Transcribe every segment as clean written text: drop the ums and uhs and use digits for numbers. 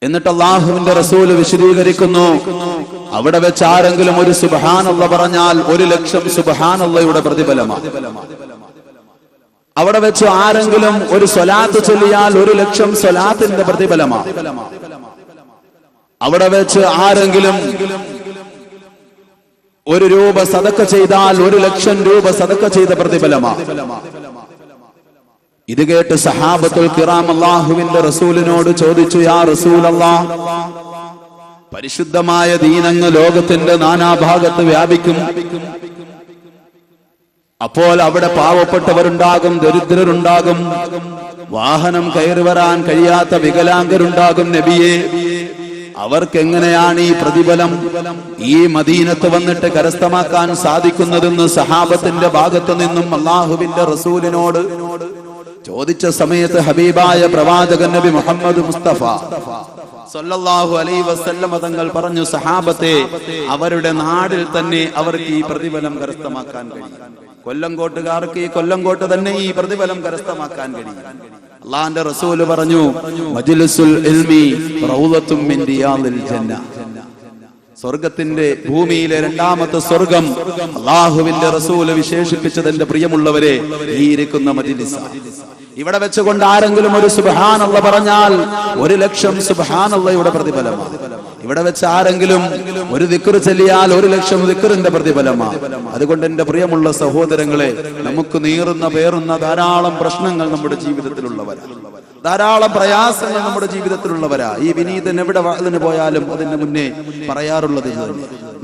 എന്നിട്ട് അല്ലാഹുവിന്റെ റസൂൽ വിശദീകരിക്കുന്നു, അവിടെ വെച്ച് ആരെങ്കിലും ഒരു സുബ്ഹാനല്ലാഹ് പറഞ്ഞാൽ 1,00,000 സുബ്ഹാനല്ലാഹയുടെ പ്രതിഫലമാണ്. അവിടെ വെച്ച് ആരെങ്കിലും ഒരു സ്വലാത്ത് ചൊല്ലിയാൽ 1,00,000 സ്വലാത്തിന്റെ പ്രതിഫലമാണ്. അവിടെ വെച്ച് ആരെങ്കിലും 1 രൂപ സദഖ ചെയ്താൽ 1,00,000 രൂപ സദഖ ചെയ്ത പ്രതിഫലമാണ്. ഇത് കേട്ട് സഹാബത്തുൽ കിറാം അല്ലാഹുവിന്റെ റസൂലിനോട് ചോദിച്ചു, യാ റസൂലല്ലാഹ്, പരിശുദ്ധമായ ദീനങ്ങ് ലോകത്തിന്റെ നാനാഭാഗത്ത് വ്യാപിക്കും. അപ്പോൾ അവിടെ പാവപ്പെട്ടവരുണ്ടാകും, ദരിദ്രരുണ്ടാകും, വാഹനം കയറി വരാൻ കഴിയാത്ത വികലാംഗരുണ്ടാകും. നബിയെ, അവർക്കെങ്ങനെയാണ് ഈ പ്രതിഫലം ഈ മദീനത്ത് വന്നിട്ട് കരസ്ഥമാക്കാൻ സാധിക്കുന്നതെന്ന് സഹാബത്തിന്റെ ഭാഗത്തു നിന്നും അല്ലാഹുവിന്റെ റസൂലിനോട് ചോദിച്ച സമയത്ത് ഹബീബായ പ്രവാചകൻ നബി മുഹമ്മദ് മുസ്തഫ സല്ലല്ലാഹു അലൈഹി വസല്ലം തങ്ങൾ പറഞ്ഞു, സഹാബത്തെ, അവരുടെ നാടിൽ തന്നെ അവർക്ക് ഈ പ്രതിഫലം കരസ്ഥമാക്കാൻ കഴിയും. കൊല്ലംകോട്ടുകാർക്ക് ഈ കൊല്ലംകോട്ട് തന്നെ ഈ പ്രതിഫലം കരസ്ഥമാക്കാൻ കഴിയും. അല്ലാഹുവിന്റെ റസൂൽ പറഞ്ഞു, മജ്ലിസുൽ ഇൽമി റൗളത്തും മിൻ റിയാദിൽ ജന്ന. സ്വർഗത്തിന്റെ ഭൂമിയിലെ 2ാമത്തെ സ്വർഗം അല്ലാഹുവിന്റെ റസൂൽ വിശേഷിപ്പിച്ചതിന്റെ പ്രിയമുള്ളവരെ ഈ ഇരിക്കുന്ന മജ്ലിസ്. ഇവിടെ വെച്ചുകൊണ്ട് ആരെങ്കിലും ഒരു സുബ്ഹാനല്ലാഹ് പറഞ്ഞാൽ 1,00,000 സുബ്ഹാനല്ലാഹയുടെ പ്രതിഫലമാണ്. ഇവിടെ വെച്ച് ആരെങ്കിലും ഒരു ദിക്ർ ചൊല്ലിയാൽ 1,00,000 ദിക്റിന്റെ പ്രതിഫലമാണ്. അതുകൊണ്ട് എന്റെ പ്രിയമുള്ള സഹോദരങ്ങളെ, നമുക്ക് നീറുന്ന പേറുന്ന ധാരാളം പ്രശ്നങ്ങൾ നമ്മുടെ ജീവിതത്തിലുള്ളവരാ, ധാരാളം പ്രയാസങ്ങൾ നമ്മുടെ ജീവിതത്തിലുള്ളവരാ. ഈ വിനീതൻ എവിടെ വാതിന് പോയാലും അതിന് മുന്നേ പറയാറുള്ളത്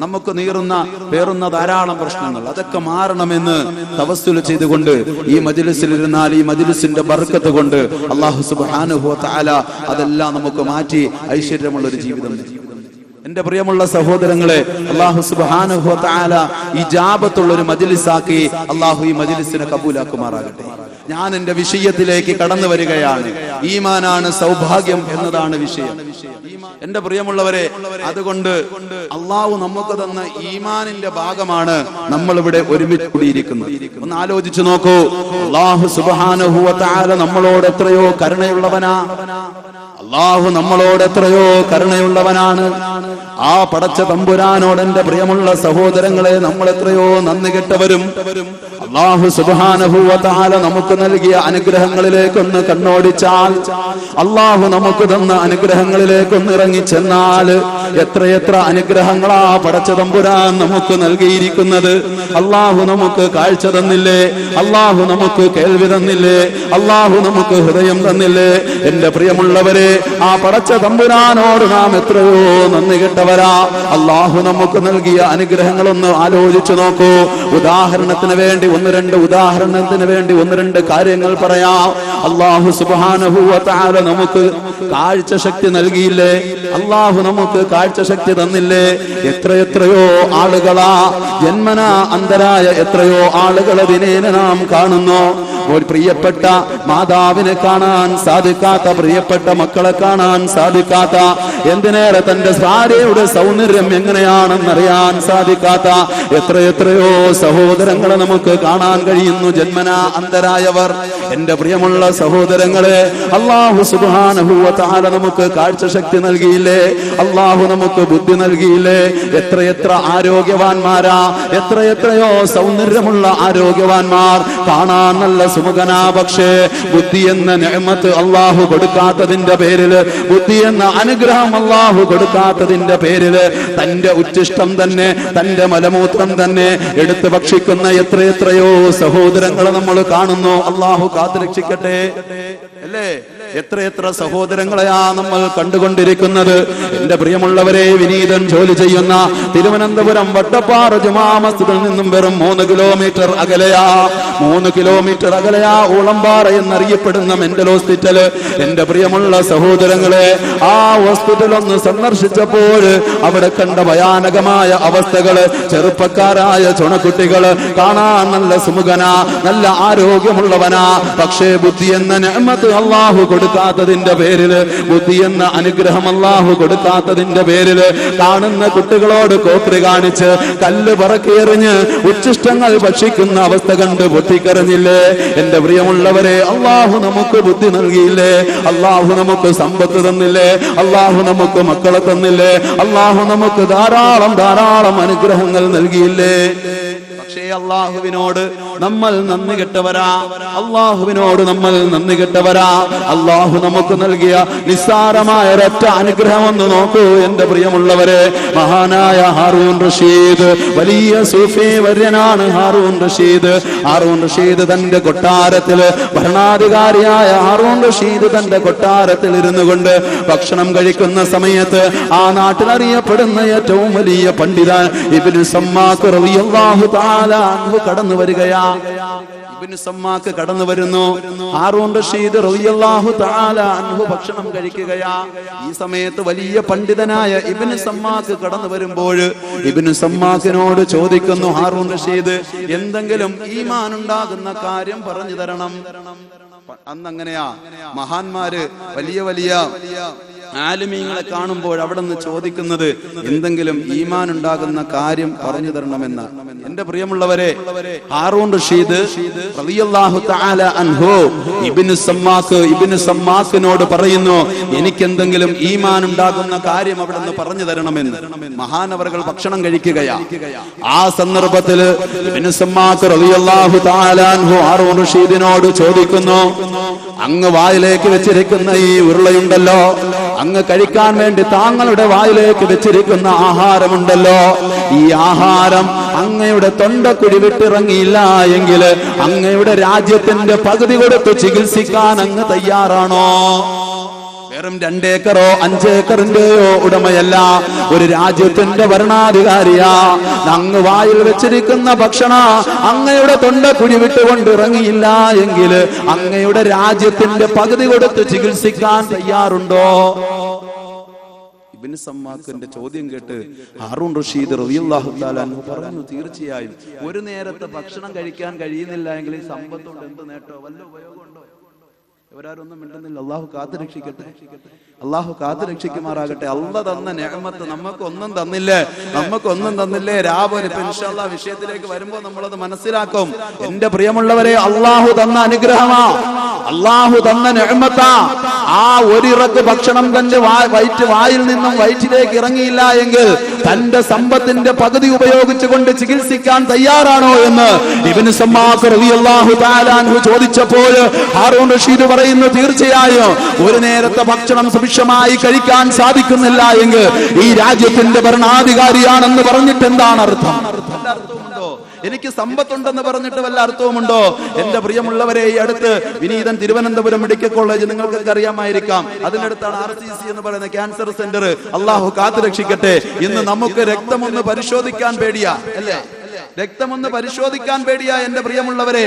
നമുക്ക് നീറുന്ന പേറുന്ന ധാരാളം പ്രശ്നങ്ങൾ, അതൊക്കെ മാറണമെന്ന് തവസ്സുൽ ചെയ്തുകൊണ്ട് ഈ മജ്ലിസിൽ ഇരുന്നാൽ ഈ മജ്ലിസിന്റെ ബർക്കത്ത് കൊണ്ട് അല്ലാഹു സുബ്ഹാനഹു വ തആല അതെല്ലാം നമുക്ക് മാറ്റി ഐശ്വര്യമുള്ള ഒരു ജീവിതം. എന്റെ പ്രിയമുള്ള സഹോദരങ്ങളെ, അല്ലാഹു സുബ്ഹാനഹു വ തആല ഇജാബത്തുള്ള ഒരു മജ്ലിസാക്കി അല്ലാഹു ഈ മജ്ലിസിനെ കബൂലാക്കുമാറാകട്ടെ. ഞാൻ എന്റെ വിഷയത്തിലേക്ക് കടന്നു വരികയാണ്. ഈമാനാണ് സൗഭാഗ്യം എന്നതാണ് വിഷയം. എന്റെ പ്രിയമുള്ളവരെ, അതുകൊണ്ട് അള്ളാഹു നമുക്ക് തന്ന ഈമാനിന്റെ ഭാഗമാണ് നമ്മൾ ഇവിടെ ഒരുമിച്ച് കൂടിയിരിക്കുന്നത്. ഒന്ന് ആലോചിച്ചു നോക്കൂ, അല്ലാഹു സുബ്ഹാനഹു വ തആല നമ്മളോട് എത്രയോ കരുണയുള്ളവനാ. അല്ലാഹു നമ്മളോട് എത്രയോ കരുണയുള്ളവനാണ്. ആ പടച്ച തമ്പുരാനോട് എന്റെ പ്രിയമുള്ള സഹോദരങ്ങളെ നമ്മൾ എത്രയോ നന്ദി കെട്ടവരും. അല്ലാഹു സുബ്ഹാനഹു വ തആല നമുക്ക് നൽകിയ അനുഗ്രഹങ്ങളിലേക്കൊന്ന് കണ്ണോടിച്ചാൽ, അല്ലാഹു നമുക്ക് തന്ന അനുഗ്രഹങ്ങളിലേക്കൊന്ന് ഇറങ്ങിച്ചെന്നാൽ എത്രയെത്ര അനുഗ്രഹങ്ങളാ പടച്ച തമ്പുരാൻ നമുക്ക് നൽകിയിരിക്കുന്നത്. അല്ലാഹു നമുക്ക് കാഴ്ച തന്നില്ലേ? അല്ലാഹു നമുക്ക് കേൾവി തന്നില്ലേ? അല്ലാഹു നമുക്ക് ഹൃദയം തന്നില്ലേ? എന്റെ പ്രിയമുള്ളവരെ, ആ പടച്ച തമ്പുരാനോട് നാം എത്രയോ നന്ദി കെട്ടവരാ. അല്ലാഹു നമുക്ക് നൽകിയ അനുഗ്രഹങ്ങളൊന്ന് ആലോചിച്ചു നോക്കൂ. ഉദാഹരണത്തിന് വേണ്ടി ഒന്ന് രണ്ട് കാര്യങ്ങൾ പറയാം. അല്ലാഹു സുബ്ഹാനഹു വ തആല നമുക്ക് കാഴ്ച ശക്തി നൽകിയില്ലേ? അല്ലാഹു നമുക്ക് കാഴ്ച ശക്തി തന്നില്ലേ? എത്രയോ ആളുകളാ ജന്മനാ അന്ധരായ എത്രയോ ആളുകളെ ദിനേന നാം കാണുന്നു. ഒരു പ്രിയപ്പെട്ട മാതാവിനെ കാണാൻ സാധിക്കാത്ത, പ്രിയപ്പെട്ട മക്കളെ കാണാൻ സാധിക്കാത്ത, എന്തിനേറെ തന്റെ ഭാര്യയുടെ സൗന്ദര്യം എങ്ങനെയാണെന്നറിയാൻ സാധിക്കാത്ത എത്രയോ സഹോദരങ്ങളെ നമുക്ക് കാണാൻ കഴിയുന്നു, ജന്മനാ അന്ധരായവർ. എന്റെ പ്രിയമുള്ള സഹോദരങ്ങളെ, അല്ലാഹു സുബ്ഹാനഹു വ തആല നമുക്ക് കാഴ്ച ശക്തി നൽകിയില്ലേ? അല്ലാഹു നമുക്ക് ബുദ്ധി നൽകിയില്ലേ? എത്രയെത്ര ആരോഗ്യവാന്മാരാ, എത്രയോ സൗന്ദര്യമുള്ള ആരോഗ്യവാന്മാർ, കാണാൻ നല്ല സുമുഖനാ. പക്ഷേ ബുദ്ധി എന്ന നിഅമത്ത് അല്ലാഹു കൊടുക്കാത്തതിന്റെ പേരില്, ബുദ്ധി എന്ന അനുഗ്രഹം അല്ലാഹു കൊടുക്കാത്തതിന്റെ പേരില് തന്റെ ഉച്ഛിഷ്ടം തന്നെ, തന്റെ മലമൂത്രം തന്നെ എടുത്ത് ഭക്ഷിക്കുന്ന എത്രയോ സഹോദരങ്ങളെ നമ്മൾ കാണുന്നു. അല്ലാഹു കാത്തുരക്ഷിക്കട്ടെ. അല്ലേ? എത്രയെത്ര സഹോദരങ്ങളെയാ നമ്മൾ കണ്ടുകൊണ്ടിരിക്കുന്നത്. എന്റെ പ്രിയമുള്ളവരെ, വിനീതൻ ജോലി ചെയ്യുന്ന തിരുവനന്തപുരം വട്ടപ്പാറ ജുമാ മസ്ജിദിൽ നിന്നും വെറും 3 കിലോമീറ്റർ അകലെയാ ഊളംപാറ എന്നറിയപ്പെടുന്ന മെന്റൽ ഹോസ്പിറ്റൽ. എന്റെ പ്രിയമുള്ള സഹോദരങ്ങളെ, ആ ഹോസ്പിറ്റൽ ഒന്ന് സന്ദർശിച്ചപ്പോൾ അവിടെ കണ്ട ഭയാനകമായ അവസ്ഥകള്, ചെറുപ്പക്കാരായ ചുണക്കുട്ടികള്, കാണാൻ നല്ല സുമുഖനാ, നല്ല ആരോഗ്യമുള്ളവനാ, പക്ഷേ ബുദ്ധി എന്ന നിഅമത്ത് അല്ലാഹു കൊടുക്കാത്തതിന്റെ പേരില്, ബുദ്ധി എന്ന അനുഗ്രഹം അല്ലാഹു കൊടുക്കാത്തതിന്റെ പേരില് കാണുന്ന കുട്ടികളോട് കോപ്രി കാണിച്ച് കല്ല് പറക്കിയെറിഞ്ഞ് ഉച്ഛിഷ്ടങ്ങൾ ഭക്ഷിക്കുന്ന അവസ്ഥ കണ്ട് പൊട്ടിക്കരഞ്ഞില്ലേ? എന്റെ പ്രിയമുള്ളവരെ, അല്ലാഹു നമുക്ക് ബുദ്ധി നൽകിയില്ലേ? അല്ലാഹു നമുക്ക് സമ്പത്ത് തന്നില്ലേ? അല്ലാഹു നമുക്ക് മക്കളെ തന്നില്ലേ? അല്ലാഹു നമുക്ക് ധാരാളം അനുഗ്രഹങ്ങൾ നൽകിയില്ലേ? പക്ഷേ അല്ലാഹുവിനോട് നമ്മൾ നന്ദി കെട്ടവരാ. അല്ലാഹുവിനോട് നമ്മൾ നന്ദി കെട്ടവരാ. അല്ലാഹു നമുക്ക് നൽകിയ നിസ്സാരമായ ഒരൊറ്റ അനുഗ്രഹം ഒന്ന് നോക്കൂ എന്റെ പ്രിയമുള്ളവരെ. മഹാനായ ഹാറൂൻ റഷീദ്, വലിയ സൂഫി വര്യനാണ് ഹാറൂൻ റഷീദ്. ഹാറൂൻ റഷീദ് തന്റെ കൊട്ടാരത്തില്, ഭരണാധികാരിയായ ഹാറൂൻ റഷീദ് തന്റെ കൊട്ടാരത്തിൽ ഇരുന്നു കൊണ്ട് ഭക്ഷണം കഴിക്കുന്ന സമയത്ത് ആ നാട്ടിൽ അറിയപ്പെടുന്ന ഏറ്റവും വലിയ പണ്ഡിതൻ ഇബ്നു സമ്മാക്ക് റളിയല്ലാഹു തആല അൻഹു കടന്നു വരികയാ. ഇബ്നു സമ്മാക്ക് കടന്നു വരുന്നു. ഹാറൂൻ റഷീദ് റളിയല്ലാഹു തആല അൻഹു ഭക്ഷണം കഴിക്കുകയാ. ഈ സമയത്ത് വലിയ പണ്ഡിതനായ ഇബ്നു സമ്മാക്ക് കടന്നു വരുമ്പോൾ ഇബ്നു സമ്മാക്കിനോട് ചോദിക്കുന്നു ഹാറൂൻ റഷീദ്, എന്തെങ്കിലും ഈമാൻ ഉണ്ടാകുന്ന കാര്യം പറഞ്ഞു തരണം. അന്നങ്ങനെയാ മഹാന്മാര് വലിയ വലിയ ആലിമീങ്ങളെ കാണുമ്പോൾ അവിടെ നിന്ന് ചോദിക്കുന്നത് എന്തെങ്കിലും ഈമാൻ ഉണ്ടാകുന്ന കാര്യം പറഞ്ഞു തരണമെന്ന. എന്റെ പ്രിയമുള്ളവരെ, ഹാറൂൻ റഷീദ് റളിയല്ലാഹു തആല അൻഹു ഇബ്നു സമ്മാക്കിനോട് പറയുന്നു, എനിക്കെന്തെങ്കിലും ഈമാൻ ഉണ്ടാകുന്ന കാര്യം അവിടെ നിന്ന് പറഞ്ഞു തരണമെന്ന്. മഹാനവറുകൾ ഭക്ഷണം കഴിക്കുകയാ. ആ സന്ദർഭത്തിൽ ഇബ്നു സമ്മാക്ക് റളിയല്ലാഹു തആല അൻഹു ഹാറൂൻ റഷീദിനോട് ചോദിക്കുന്നു, അങ്ങ് വായിലേക്ക് വെച്ചിരിക്കുന്ന ഈ ഉരുളയുണ്ടല്ലോ, അങ്ങ് കഴിക്കാൻ വേണ്ടി താങ്കളുടെ വായിലേക്ക് വെച്ചിരിക്കുന്ന ആഹാരമുണ്ടല്ലോ, ഈ ആഹാരം അങ്ങയുടെ തൊണ്ടക്കുഴി വിട്ടിറങ്ങിയില്ല എങ്കിൽ അങ്ങയുടെ രാജ്യത്തിന്റെ പകുതി കൊടുത്ത് ചികിത്സിക്കാൻ അങ്ങ് തയ്യാറാണോ? വെറും 2 ഏക്കറോ 5 ഏക്കറിന്റെയോ ഉടമയല്ല, ഒരു രാജ്യത്തിന്റെ ഭരണാധികാരിയാ. അങ്ങ് വായിൽ വെച്ചിരിക്കുന്ന ഭക്ഷണ അങ്ങയുടെ തൊണ്ടക്കുഴി വിട്ടുകൊണ്ട് ഇറങ്ങിയില്ല എങ്കിൽ അങ്ങയുടെ രാജ്യത്തിന്റെ പകുതി കൊടുത്ത് ചികിത്സിക്കാൻ തയ്യാറുണ്ടോ? ഇബ്നു സമ്മാക്കിന്റെ ചോദ്യം കേട്ട് ഹാറൂൻ റഷീദ് റളിയല്ലാഹു തആല അൻഹു പറഞ്ഞു, തീർച്ചയായും ഒരു നേരത്തെ ഭക്ഷണം കഴിക്കാൻ കഴിയുന്നില്ല എങ്കിൽ ഈ സമ്പത്തുകൊണ്ട് എന്ത് നേട്ടോ, വല്ല ഉപയോഗമുണ്ടോ? ഇവരാരൊന്നും മിണ്ടുന്നില്ല. അള്ളാഹു കാത്തു രക്ഷിക്കട്ടെ, അള്ളാഹു കാത്തു രക്ഷിക്കുമാറാകട്ടെ. അള്ളാഹ് തന്ന നിഅമത്ത് നമുക്കൊന്നും തന്നില്ലേ? രാവിലെ ഇൻഷാ അല്ലാഹ് വിഷയത്തിലേക്ക് വരുമ്പോൾ നമ്മളത് മനസ്സിലാക്കും. എന്റെ പ്രിയമുള്ളവരെ, അള്ളാഹു തന്ന അനുഗ്രഹമാ, അള്ളാഹു തന്ന നിഅമത്താ. ആ ഒരിറക്ക് ഭക്ഷണം തന്റെ വായിൽ നിന്നും വയറ്റിലേക്ക് ഇറങ്ങിയില്ല എങ്കിൽ തന്റെ സമ്പത്തിന്റെ പകുതി ഉപയോഗിച്ചുകൊണ്ട് ചികിത്സിക്കാൻ തയ്യാറാണോ എന്ന് ഇബ്നു സമ്മാക്ക് റളിയല്ലാഹു തആല അൻഹു ചോദിച്ചപ്പോൾ ഹാറൂൻ റഷീദ് പറയുന്നു, തീർച്ചയായും ഒരു നേരത്തെ ഭക്ഷണം സുഭിക്ഷമായി കഴിക്കാൻ സാധിക്കുന്നില്ല എങ്കിൽ ഈ രാജ്യത്തിന്റെ ഭരണാധികാരിയാണെന്ന് പറഞ്ഞിട്ട് എന്താണ് അർത്ഥം? അർത്ഥമുണ്ടോ? എനിക്ക് സമ്പത്തുണ്ടെന്ന് പറഞ്ഞിട്ട് വല്ല അർത്ഥവുമുണ്ടോ? എന്റെ പ്രിയമുള്ളവരെ, ഈ അടുത്ത് വിനീതൻ തിരുവനന്തപുരം മെഡിക്കൽ കോളേജ് നിങ്ങൾക്കൊക്കെ അറിയാമായിരിക്കാം, അതിനടുത്താണ് RCC എന്ന് പറയുന്ന ക്യാൻസർ സെന്റർ. അള്ളാഹു കാത്തു രക്ഷിക്കട്ടെ. ഇന്ന് നമുക്ക് രക്തമൊന്ന് പരിശോധിക്കാൻ പേടിയാ, അല്ലേ? രക്തമൊന്ന് പരിശോധിക്കാൻ പേടിയാ എന്റെ പ്രിയമുള്ളവരെ.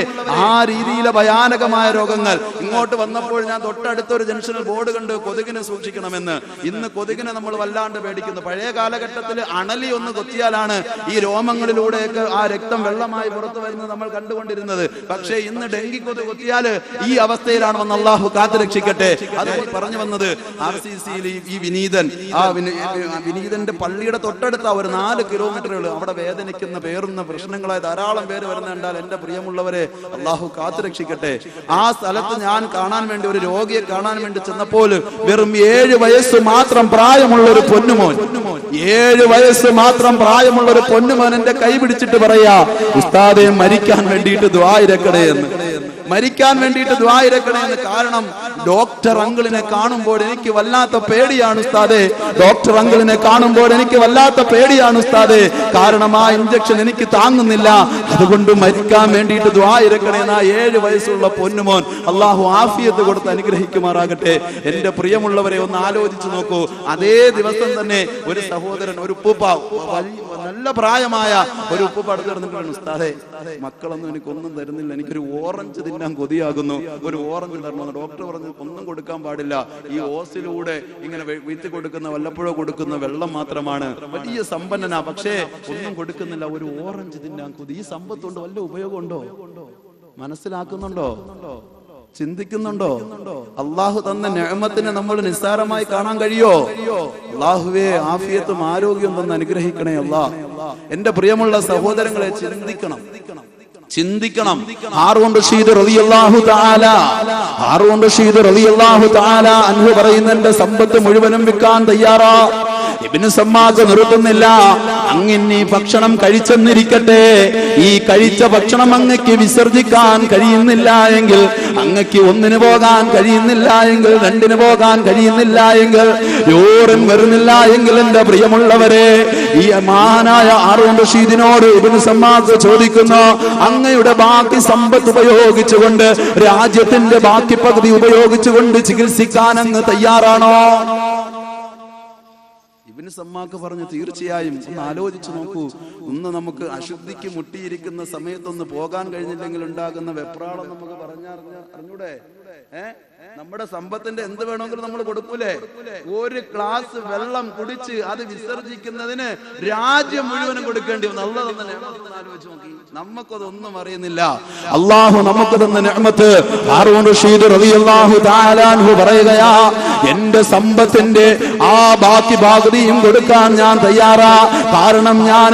ആ രീതിയിലെ ഭയാനകമായ രോഗങ്ങൾ. ഇങ്ങോട്ട് വന്നപ്പോൾ ഞാൻ തൊട്ടടുത്തൊരു ജംഗ്ഷനിൽ ബോർഡ് കണ്ട് കൊതുകിനെ സൂക്ഷിക്കണമെന്ന്. ഇന്ന് കൊതുകിനെ നമ്മൾ വല്ലാണ്ട് പേടിക്കുന്നു. പഴയ കാലഘട്ടത്തിൽ അണലി ഒന്ന് കൊത്തിയാലാണ് ഈ രോമങ്ങളിലൂടെയൊക്കെ ആ രക്തം വെള്ളമായി പുറത്തു വരുന്നത് നമ്മൾ കണ്ടുകൊണ്ടിരുന്നത്. പക്ഷേ ഇന്ന് ഡെങ്കി കൊതുക് കൊത്തിയാൽ ഈ അവസ്ഥയിലാണ് വന്ന് അള്ളാഹു കാത്തു രക്ഷിക്കട്ടെ. അത് പറഞ്ഞു വന്നത് RCCയിൽ ഈ വിനീതന്റെ പള്ളിയുടെ തൊട്ടടുത്ത ഒരു 4 കിലോമീറ്ററുകൾ അവിടെ വേദനിക്കുന്ന പേറുന്ന പ്രശ്നങ്ങളായ ധാരാളം പേര് വരുന്ന കണ്ടാൽ എന്റെ പ്രിയമുള്ളവരെ, അള്ളാഹു കാത്തു രക്ഷിക്കട്ടെ. ആ സ്ഥലത്ത് ഞാൻ കാണാൻ വേണ്ടി, ഒരു രോഗിയെ കാണാൻ വേണ്ടി ചെന്നപ്പോൾ വെറും 7 വയസ്സ് മാത്രം പ്രായമുള്ള ഒരു പൊന്നുമോൻ, 7 വയസ്സ് മാത്രം പ്രായമുള്ള ഒരു പൊന്നുമോൻ എന്റെ കൈ പിടിച്ചിട്ട് പറയാ, ഉസ്താദെ മരിക്കാൻ വേണ്ടിയിട്ട് ദുആ ഇരക്കണേ എന്ന്. മരിക്കാൻ വേണ്ടിയിട്ട് ദുആ ഇരക്കണേ എന്ന്. കാരണം ഡോക്ടർ അങ്കിളിനെ കാണുമ്പോൾ എനിക്ക് വല്ലാത്ത പേടിയാണ് ഉസ്താദേ, ഡോക്ടർ അങ്കിളിനെ കാണുമ്പോൾ എനിക്ക് വല്ലാത്ത പേടിയാണ് ഉസ്താദേ. കാരണം ആ ഇഞ്ചക്ഷൻ എനിക്ക് താങ്ങുന്നില്ല, അതുകൊണ്ട് മരിക്കാൻ വേണ്ടിയിട്ട് ദുആ ഇരക്കണേ എന്ന്. 7 വയസ്സുള്ള പൊന്നുമോൻ അള്ളാഹു ആഫിയത്ത് കൊടുത്ത് അനുഗ്രഹിക്കുമാറാകട്ടെ. എന്റെ പ്രിയമുള്ളവരെ, ഒന്ന് ആലോചിച്ചു നോക്കൂ. അതേ ദിവസം തന്നെ ഒരു സഹോദരൻ, ഒരു ഉപ്പൂപ്പ, നല്ല പ്രായമായ ഒരു ഉപ്പൂപ്പ അടുത്ത് കിടന്നിട്ട്, ഉസ്താദേ മക്കളൊന്നും എനിക്കൊന്നും തരുന്നില്ല, എനിക്കൊരു ഓറഞ്ച് തിന്നാൻ കൊതിയാകുന്നു, ഒരു ഓറഞ്ച് തരണമെന്ന്. ഡോക്ടർ പറഞ്ഞു ഒന്നും കൊടുക്കാൻ പാടില്ല, ഈ ഓസിലൂടെ ഇങ്ങനെ വീഴ്ത്തി കൊടുക്കുന്ന വല്ലപ്പോഴോ കൊടുക്കുന്ന വെള്ളം മാത്രമാണ്. വലിയ സമ്പന്നനാ, പക്ഷേ ഒന്നും കൊടുക്കുന്നില്ല, ഒരു ഓറഞ്ച് തിന്നാൻ കൊതി. ഈ സമ്പത്തുകൊണ്ട് വല്ല ഉപയോഗമുണ്ടോ? മനസ്സിലാക്കുന്നുണ്ടോ? ചിന്തിക്കുന്നുണ്ടോ? അള്ളാഹു തന്ന നിഅമത്തിനെ നമ്മൾ നിസ്സാരമായി കാണാൻ കഴിയോ? അള്ളാഹുവേ ആഫിയത്തും ആരോഗ്യവും തന്ന് അനുഗ്രഹിക്കണേ അല്ലാഹ്. എന്റെ പ്രിയമുള്ള സഹോദരങ്ങളെ, ചിന്തിക്കണം. ഹാറൂൻ റഷീദ് റളിയല്ലാഹു തആല അൻഹു പറയുന്ന എന്റെ സമ്പത്ത് മുഴുവനും വിൽക്കാൻ തയ്യാറാ. ഇബ്നു സമ്മാക്ക് നിർത്തുന്നില്ല. അങ്ങ് ഭക്ഷണം കഴിച്ചെന്നിരിക്കട്ടെ, ഈ കഴിച്ച ഭക്ഷണം അങ്ങക്ക് വിസർജിക്കാൻ കഴിയുന്നില്ല എങ്കിൽ, അങ്ങക്ക് ഒന്നിന് പോകാൻ കഴിയുന്നില്ല എങ്കിൽ, രണ്ടിന് പോകാൻ കഴിയുന്നില്ല എങ്കിൽ, യൂറിൻ വരുന്നില്ല എങ്കിൽ, എന്റെ പ്രിയമുള്ളവരെ, ഈ മഹാനായ ഹാറൂൻ റഷീദിനോട് ഇബ്നു സമ്മാക്ക് ചോദിക്കുന്നു, അങ്ങയുടെ ബാക്കി സമ്പത്ത് ഉപയോഗിച്ചുകൊണ്ട്, രാജ്യത്തിന്റെ ബാക്കി പകുതി ഉപയോഗിച്ചുകൊണ്ട് ചികിത്സിക്കാൻ അങ്ങ് തയ്യാറാണോ? ഇബ്നു സമ്മാക്ക് പറഞ്ഞു, തീർച്ചയായും. ഒന്ന് ആലോചിച്ചു നോക്കൂ. ഒന്ന് നമുക്ക് അശുദ്ധിക്ക് മുട്ടിയിരിക്കുന്ന സമയത്തൊന്ന് പോകാൻ കഴിഞ്ഞില്ലെങ്കിൽ ഉണ്ടാകുന്ന വെപ്രാളം നമുക്ക് അറിഞ്ഞൂടെ? നമ്മുടെ സമ്പത്തിന്റെ എന്ത് വേണമെങ്കിലും നമ്മൾ കൊടുക്കൂലേ? ഒരു ഗ്ലാസ് വെള്ളം കുടിച്ച് അത് വിസർജിക്കുന്നതിന് രാജ്യം മുഴുവനും കൊടുക്കേണ്ടി വന്നു. അല്ലാഹു തന്ന നിഅമത്ത് ആലോചിച്ച് നോക്കി. നമുക്കതൊന്നും അറിയുന്നില്ല. അള്ളാഹു നമുക്ക് തന്ന നിഅമത്ത്. ഹാറൂൻ റഷീദ് റളിയല്ലാഹു തആല അൻഹു പറയുകയാ, എന്റെ സമ്പത്തിന്റെ ആ ബാക്കി ഭാഗതിയും കൊടുക്കാൻ ഞാൻ തയ്യാറാ. കാരണം ഞാൻ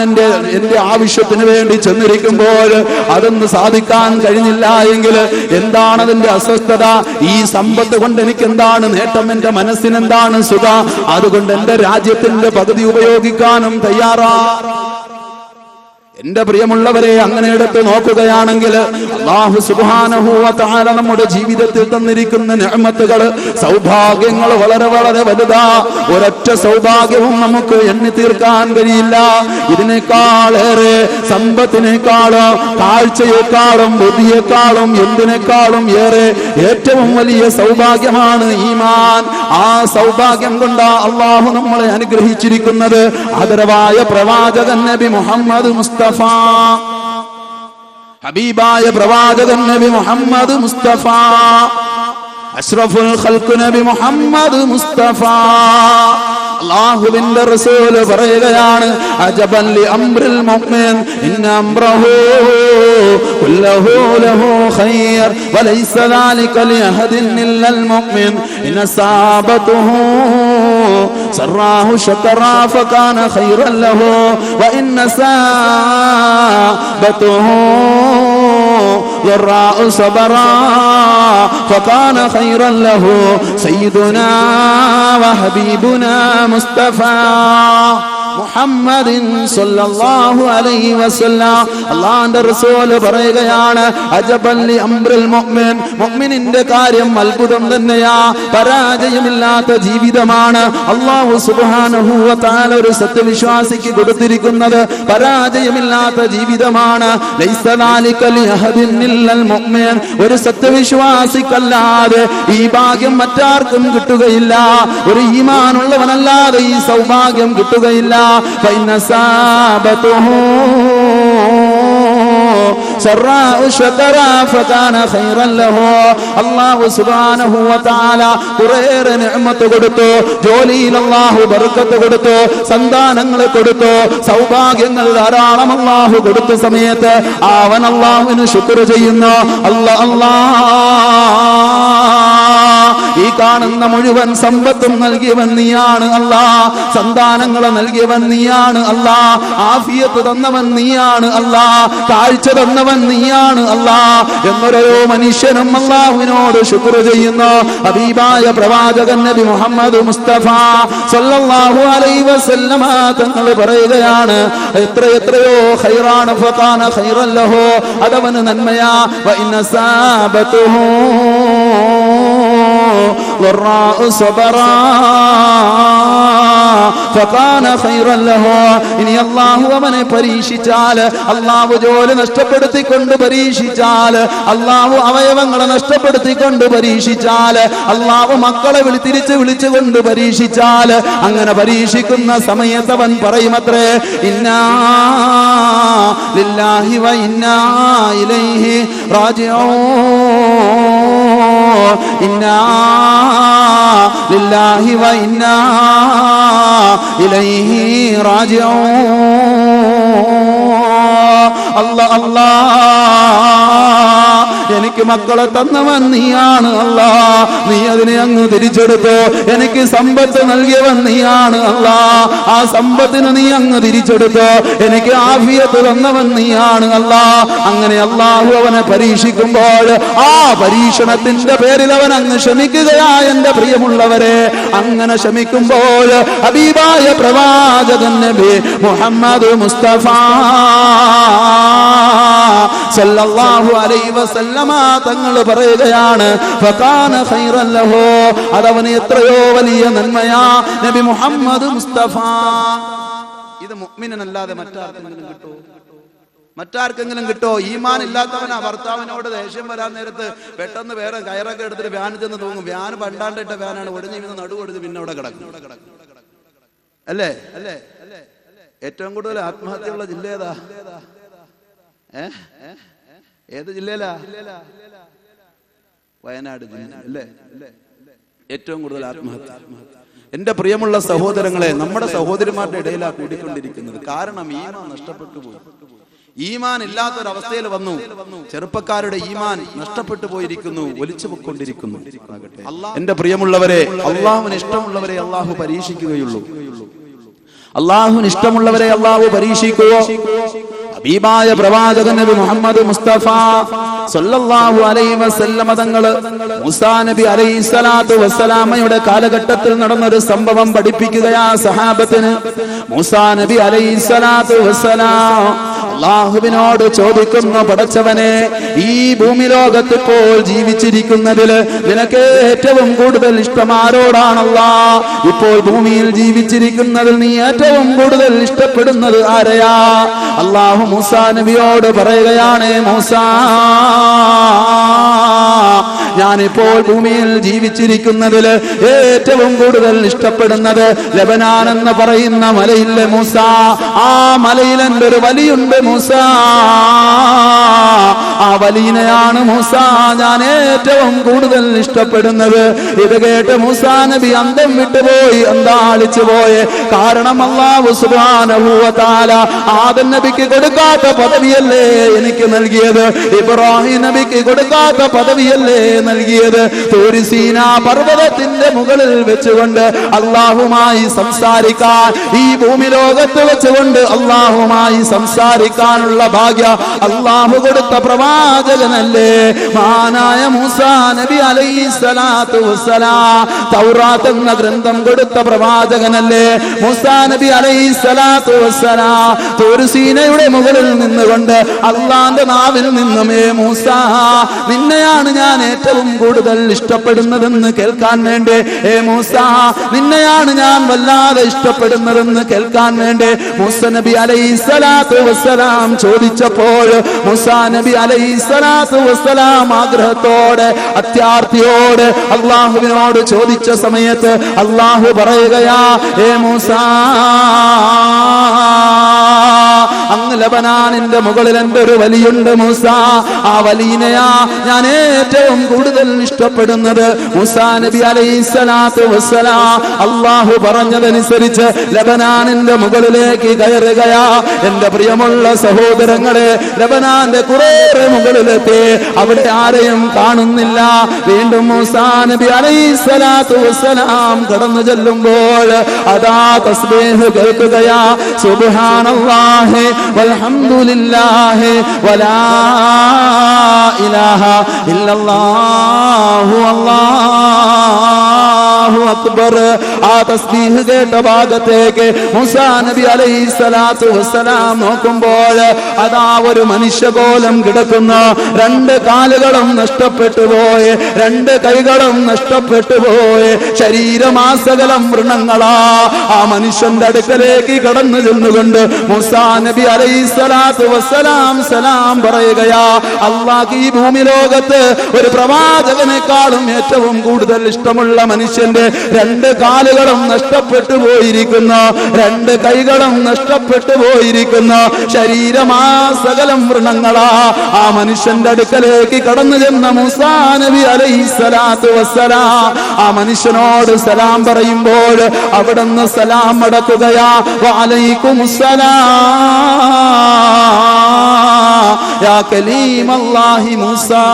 എന്റെ ആവശ്യത്തിന് വേണ്ടി ചെന്നിരിക്കുമ്പോൾ അതൊന്ന് സാധിക്കാൻ കഴിഞ്ഞില്ല എങ്കിൽ എന്താണ് അതിന്റെ അസ്വസ്ഥത? ഈ സമ്പത്ത് കൊണ്ട് എനിക്ക് എന്താണ് നേട്ടം? എന്റെ മനസ്സിനെന്താണ് സുഖം? അതുകൊണ്ട് എന്റെ രാജ്യത്തിന്റെ പകുതി ഉപയോഗിക്കാനും തയ്യാറാ. എന്റെ പ്രിയമുള്ളവരെ, അങ്ങനെ എടുത്ത് നോക്കുകയാണെങ്കിൽ അല്ലാഹു സുബ്ഹാനഹു വ തആല നമ്മുടെ ജീവിതത്തിൽ തന്നിരിക്കുന്ന നിഅമത്തുകൾ, സൗഭാഗ്യങ്ങൾ വളരെ വളരെ വലുതാ. ഒരൊറ്റ സൗഭാഗ്യവും നമുക്ക് എണ്ണി തീർക്കാൻ കഴിയില്ല. ഇതിനേക്കാളേറെ, സമ്പത്തിനേക്കാളും കാഴ്ചയെക്കാളും ബുദ്ധിയെക്കാളും എന്തിനേക്കാളും ഏറെ ഏറ്റവും വലിയ സൗഭാഗ്യമാണ് ഈമാൻ. ആ സൗഭാഗ്യം കൊണ്ട് അല്ലാഹു നമ്മളെ അനുഗ്രഹിച്ചിരിക്കുന്നത്. ആദരവായ പ്രവാചകൻ നബി മുഹമ്മദ് മുസ്തഫ, ഹബീബായ പ്രവാചകൻ നബി മുഹമ്മദ് മുസ്തഫ, അഷ്റഫുൽ ഖൽഖ് നബി മുഹമ്മദ് മുസ്തഫ, അല്ലാഹുവിന്റെ റസൂൽ പറയുകയാണ്, അജബൻ ലി അംറിൽ മുഅ്മിൻ ഇന്ന അംറഹു കുല്ലഹു ലഹു ഖൈർ വലൈസ ദാലിക ലി അഹദിൻ ഇല്ലൽ മുഅ്മിൻ ഇൻ അസാബതുഹു സറാഹു ശകറാ ഫകാന ഖൈറൻ ലഹു വഇൻ അസാബതുഹു ضراء صبرا فكان خيرا له سيدنا وحبيبنا مصطفى മുഹമ്മദിൻ സല്ലല്ലാഹു അലൈഹി വസല്ലം. അല്ലാഹുവിന്റെ റസൂൽ പറയുകയാണ്, അജബൻ ലി അംറിൽ മുഅ്മിൻ, മുഅ്മിനിന്റെ കാര്യം അത്ഭുതം തന്നെയാ. പരാജയമില്ലാത്ത ജീവിതമാണ് അല്ലാഹു സുബ്ഹാനഹു വ തആല ഒരു സത്യവിശ്വാസിക്ക് കൊടുത്തിരിക്കുന്നത്. പരാജയമില്ലാത്ത ജീവിതമാണ്. ലൈസ ദാലിക ലി അഹദിൻ ഇല്ലൽ മുഅ്മിൻ, ഒരു സത്യവിശ്വാസിക്കല്ലാതെ ഈ ഭാഗ്യം മറ്റാർക്കും കിട്ടുകയില്ല. ഒരു ഈമാനുള്ളവനല്ലാതെ ഈ സൗഭാഗ്യം കിട്ടുകയില്ല. فإن أصابته سراء شكرا فكان خيرا له. അല്ലാഹു സുബ്ഹാനഹു വ തആല കുറേയേറെ നിഅമത്ത് കൊടുത്തു. ജോലിയിൽ അല്ലാഹു ബർക്കത്ത് കൊടുത്തു, സന്താനങ്ങളെ കൊടുത്തു, സൗഭാഗ്യങ്ങൾ ധാരാളം അല്ലാഹു കൊടുത്ത സമയത്ത് അവൻ അല്ലാഹുവിന് ശുക്ർ ചെയ്യുന്നു. ഈ കാണുന്ന മുഴുവൻ സമ്പത്തും നൽകിയവൻ നീയാണ് അല്ലാ, സന്താനങ്ങളെ നൽകിയവൻ നീയാണ് അല്ലാ, ആഫിയത്ത് തന്നവൻ നീയാണ് അല്ലാ, കാഴ്ച തന്നവൻ നീയാണ് അല്ലാ എന്നോരോ മനുഷ്യനും അല്ലാഹുവിനോട് ശുക്ർ ചെയ്യുന്നു. ഹബീബായ പ്രവാചകൻ നബി മുഹമ്മദ് മുസ്തഫ സല്ലല്ലാഹു അലൈഹി വസല്ലമ തങ്ങൾ പറയുകയാണ്, എത്രയോ ഖൈറാണ് ഫകാന ഖൈറൻ ലഹു, അതവന് നന്മയാ. വ ഇൻ അസാബതുഹു ضراء صبرا فكان خيرا له. ഇനി അല്ലാഹു അവനെ പരീക്ഷിച്ചാൽ, അല്ലാഹു ജോലി നഷ്ടപ്പെടുത്തിക്കൊണ്ട് പരീക്ഷിച്ചാൽ, അല്ലാഹു അവയവങ്ങളെ നഷ്ടപ്പെടുത്തിക്കൊണ്ട് പരീക്ഷിച്ചാൽ, അല്ലാഹു മക്കളെ തിരിച്ച് വിളിച്ചുകൊണ്ട് പരീക്ഷിച്ചാൽ, അങ്ങനെ പരീക്ഷിക്കുന്ന സമയത്ത് അവൻ പറയുമത്രേ, ഇന്നാ ലില്ലാഹി വ ഇന്നാ ഇലൈഹി റാജിഊൻ, ഇന്നാ ലില്ലാഹി വ ഇന്നാ ഇലൈഹി റാജിഊൻ. അല്ലാഹ് എനിക്ക് മക്കളെ തന്നവൻ നീയാണ് അല്ലാ, നീ അതിനെ അങ്ങ് തിരിച്ചെടുത്തോ. എനിക്ക് സമ്പത്ത് നൽകിയവൻ നീയാണ് അല്ലാ, ആ സമ്പത്തിന് നീ അങ്ങ് തിരിച്ചെടുത്തോ. എനിക്ക് ആഫിയത്ത് തന്നവൻ നീയാണ് അല്ലാ. അങ്ങനെ അല്ലാഹു അവനെ പരീക്ഷിക്കുമ്പോൾ ആ പരീക്ഷണത്തിന്റെ പേരിൽ അവൻ അങ്ങ് ക്ഷമിക്കുകയാ. എന്റെ പ്രിയമുള്ളവരെ, അങ്ങനെ ക്ഷമിക്കുമ്പോൾ ഹബീബായ പ്രവാചകൻ നബി മുഹമ്മദ് മുസ്തഫ സല്ലല്ലാഹു അലൈഹി വസല്ലമ തങ്ങൾ പറയുകയാണ്, ഫകാന ഖൈറൻ ലഹു, അതവന് എത്രയോ വലിയ നന്മയാ. നബി മുഹമ്മദ് മുസ്തഫ. ഇത് മുഅ്മിനല്ലാതെ മറ്റാർക്കെങ്കിലും കിട്ടുമോ? മറ്റാർക്കെങ്കിലും കിട്ടോ? ഈമാൻ ഇല്ലാത്തവനാ ഭർത്താവിനോട് ദേഷ്യം വരാൻ നേരത്ത് പെട്ടെന്ന് വേറെ കയറൊക്കെ എടുത്തിട്ട് വ്യാൻ ചെന്ന് തൂങ്ങും. വ്യാൻ പണ്ടാണ്ടിട്ട വ്യാനാണ്, ഒടിഞ്ഞ് ഇന്ന് നടുവൊടിഞ്ഞ് പിന്നെ അവിടെ കിടക്കും. അല്ലേ? ഏറ്റവും കൂടുതൽ ആത്മഹത്യയുള്ള ജില്ല ഏതാ? ഏത് ജില്ലയിലാ? വയനാട് ജില്ല അല്ലേ? ഏറ്റവും കൂടുതൽ ആത്മഹത്യ. എന്റെ പ്രിയമുള്ള സഹോദരങ്ങളെ, നമ്മുടെ സഹോദരിമാരുടെ ഇടയിലാ കൂടിക്കൊണ്ടിരിക്കുന്നത്. കാരണം ഈമാൻ നഷ്ടപ്പെട്ടു പോയി. ഈമാൻ ഇല്ലാത്തൊരവസ്ഥയിൽ വന്നു. ചെറുപ്പക്കാരുടെ ഈമാൻ നഷ്ടപ്പെട്ടു പോയിരിക്കുന്നു, ഒലിച്ചു പൊക്കൊണ്ടിരിക്കുന്നു. എന്റെ പ്രിയമുള്ളവരെ, അള്ളാഹുവിന് ഇഷ്ടമുള്ളവരെ അള്ളാഹു പരീക്ഷിക്കുകയുള്ളൂ. അള്ളാഹുവിന് ഇഷ്ടമുള്ളവരെ അള്ളാഹു പരീക്ഷിക്കുകയോ. ഹബീബായ പ്രവാചകൻ നബി മുഹമ്മദ് മുസ്തഫ സല്ലല്ലാഹു അലൈഹി വസല്ലമ തങ്ങൾ മൂസാ നബി അലൈഹിസ്സലാത്തു വസ്സലാമയുടെ കാലഘട്ടത്തിൽ നടന്നൊരു സംഭവം പഠിപ്പിക്കുകയാ സഹാബത്തിന്. മൂസാ നബി അലൈഹിസ്സലാത്തു വസ്സലാം അല്ലാഹുവിനോട് ചോദിക്കുന്നു, പടച്ചവനെ, ഈ ഭൂമി ലോകത്ത് ഇപ്പോൾ ജീവിച്ചിരിക്കുന്നതിൽ നിനക്ക് ഏറ്റവും കൂടുതൽ ഇഷ്ടം ആരോടാണല്ലാ? ഇപ്പോൾ ഭൂമിയിൽ ജീവിച്ചിരിക്കുന്നതിൽ നീ ഏറ്റവും കൂടുതൽ ഇഷ്ടപ്പെടുന്നത് ആരെയാ? അല്ലാഹു മൂസാ നബിയോട് പറയുകയാണ്, മൂസാ, ഞാനിപ്പോൾ ഭൂമിയിൽ ജീവിച്ചിരിക്കുന്നതിൽ ഏറ്റവും കൂടുതൽ ഇഷ്ടപ്പെടുന്നത് ലബനാൻ എന്ന് പറയുന്ന മലയിലെ മൂസ. ആ മലയിൽ എൻ്റെ ഒരു വലിയുണ്ട് മൂസ, ആ വലിയനെയാണ് മൂസ ഞാൻ ഏറ്റവും കൂടുതൽ ഇഷ്ടപ്പെടുന്നത്. ഇത് കേട്ട് മൂസാ നബി അന്തം വിട്ടുപോയി, അന്താളിച്ചു പോയി. കാരണം അല്ലാഹു സുബ്ഹാനഹു വ തആല ആദം നബിക്ക് കൊടുക്കാത്ത പദവിയല്ലേ എനിക്ക് നൽകിയത്? ഇബ്രാഹിം നബിക്ക് കൊടുക്കാത്ത പദവിയല്ലേ നൽകിയത്? തൂർ സീനാ പർവ്വതത്തിന്റെ മുകളിൽ വെച്ചുകൊണ്ട് അല്ലാഹുമായി സംസാരിക്കാൻ, ഈ ഭൂമി ലോകത്ത് വെച്ചുകൊണ്ട് അല്ലാഹുമായി സംസാരിക്കാനുള്ള ഭാഗ്യം അല്ലാഹു കൊടുത്ത പ്രവാചകനല്ലേ മഹാനായ മൂസാ നബി അലൈഹിസ്സലാത്തു വസ്സലാം. തൗറാത്ത് എന്ന ഗ്രന്ഥം കൊടുത്ത പ്രവാചകനല്ലേ മൂസാ നബി അലൈഹിസ്സലാത്തു വസ്സലാം. തൂർ സീനയുടെ മുകളിൽ നിന്നുകൊണ്ട് അല്ലാഹുവിന്റെ നാവിൽ നിന്നും, ഏ മൂസാ, നിന്നെയാണ് ഞാൻ ഏറ്റവും കൂടുതൽ ഇഷ്ടപ്പെടുന്നതെന്ന് കേൾക്കാൻ വേണ്ടി, ഏ മൂസാ, നിന്നെയാണ് ഞാൻ വല്ലാതെ ഇഷ്ടപ്പെടുന്നതെന്ന് കേൾക്കാൻ വേണ്ടി മൂസാ നബി അലൈഹിസ്സലാത്തു വസ്സലാം ചോദിച്ചപ്പോൾ മൂസാ നബി അലൈഹിസ്സലാത്തു വസ്സലാം ആഗ്രഹത്തോടെ, അത്യാർത്തിയോടെ അല്ലാഹുവിനോട് ചോദിച്ച സമയത്ത് അല്ലാഹു പറയുകയാ, ഏ മൂസാ, അങ്ങ് ലബനാനിന്റെ മുകളിൽ എൻ്റെ ഒരു വലിയുണ്ട് മൂസ, ആ വലിയനെയാ ഞാൻ ഏറ്റവും കൂടുതൽ ഇഷ്ടപ്പെടുന്നത്. മൂസാ നബി അലൈഹിസ്സലാത്തു വസ്സലാം അല്ലാഹു പറഞ്ഞതനുസരിച്ച് ലബനാനിന്റെ മുകളിലേക്ക് കയറുകയാ. എന്റെ പ്രിയമുള്ള സഹോദരങ്ങളെ, ലബനാന്റെ കുറേ മുകളിലെത്തി, അവിടെ ആരെയും കാണുന്നില്ല. വീണ്ടും മൂസാ നബി അലൈഹിസ്സലാത്തു വസ്സലാം കടന്നു ചെല്ലുമ്പോൾ അതാ തസ്ബീഹ് കേൾക്കുകയാ, സുബ്ഹാനല്ലാഹി വൽഹംദുലില്ലാഹി വലാ ഇലാഹ ഇല്ലല്ലാഹു അല്ലാഹു അക്ബർ. ആ തസ്ബീഹ് കേട്ട ഭാഗത്തേക്ക് മൂസാ നബി അലൈഹിസ്സലാത്തു വസ്സലാം നോക്കുമ്പോൾ അതാ ഒരു മനുഷ്യകോലം കിടക്കുന്നു. രണ്ട് കാലുകളും നഷ്ടപ്പെട്ടു പോയി, രണ്ട് കൈകളും നഷ്ടപ്പെട്ടു പോയി, ശരീരമാസകലം വൃണങ്ങളാ. ആ മനുഷ്യന്റെ അടുക്കലേക്ക് കടന്നു ചെന്നുകൊണ്ട് മൂസാ നബി അലൈഹിസ്സലാത്തു വസ്സലാം സലാം പറയുകയാ, അല്ലാഹ് ഈ ഭൂമി ലോകത്ത് ഒരു പ്രവാചകനേക്കാളും ഏറ്റവും കൂടുതൽ ഇഷ്ടമുള്ള മനുഷ്യൻ മനുഷ്യന്റെ 2 കാലുകളും നഷ്ടപ്പെട്ടു പോയിരിക്കുന്നു, 2 കൈകളും നഷ്ടപ്പെട്ടു പോയിരിക്കുന്നു, ശരീരമാ സകലം വ്രണങ്ങളാ. ആ മനുഷ്യന്റെ അടുക്കലേക്ക് കടന്നു ചെന്ന മൂസാ നബി അലൈഹിസ്സലാത്തു വസ്സലാം ആ മനുഷ്യനോട് സലാം പറയുമ്പോൾ അവിടുന്ന് സലാം മടക്കുകയാ. വഅലൈക്കുമുസ്സലാം യാ കലീമല്ലാഹി മൂസാ.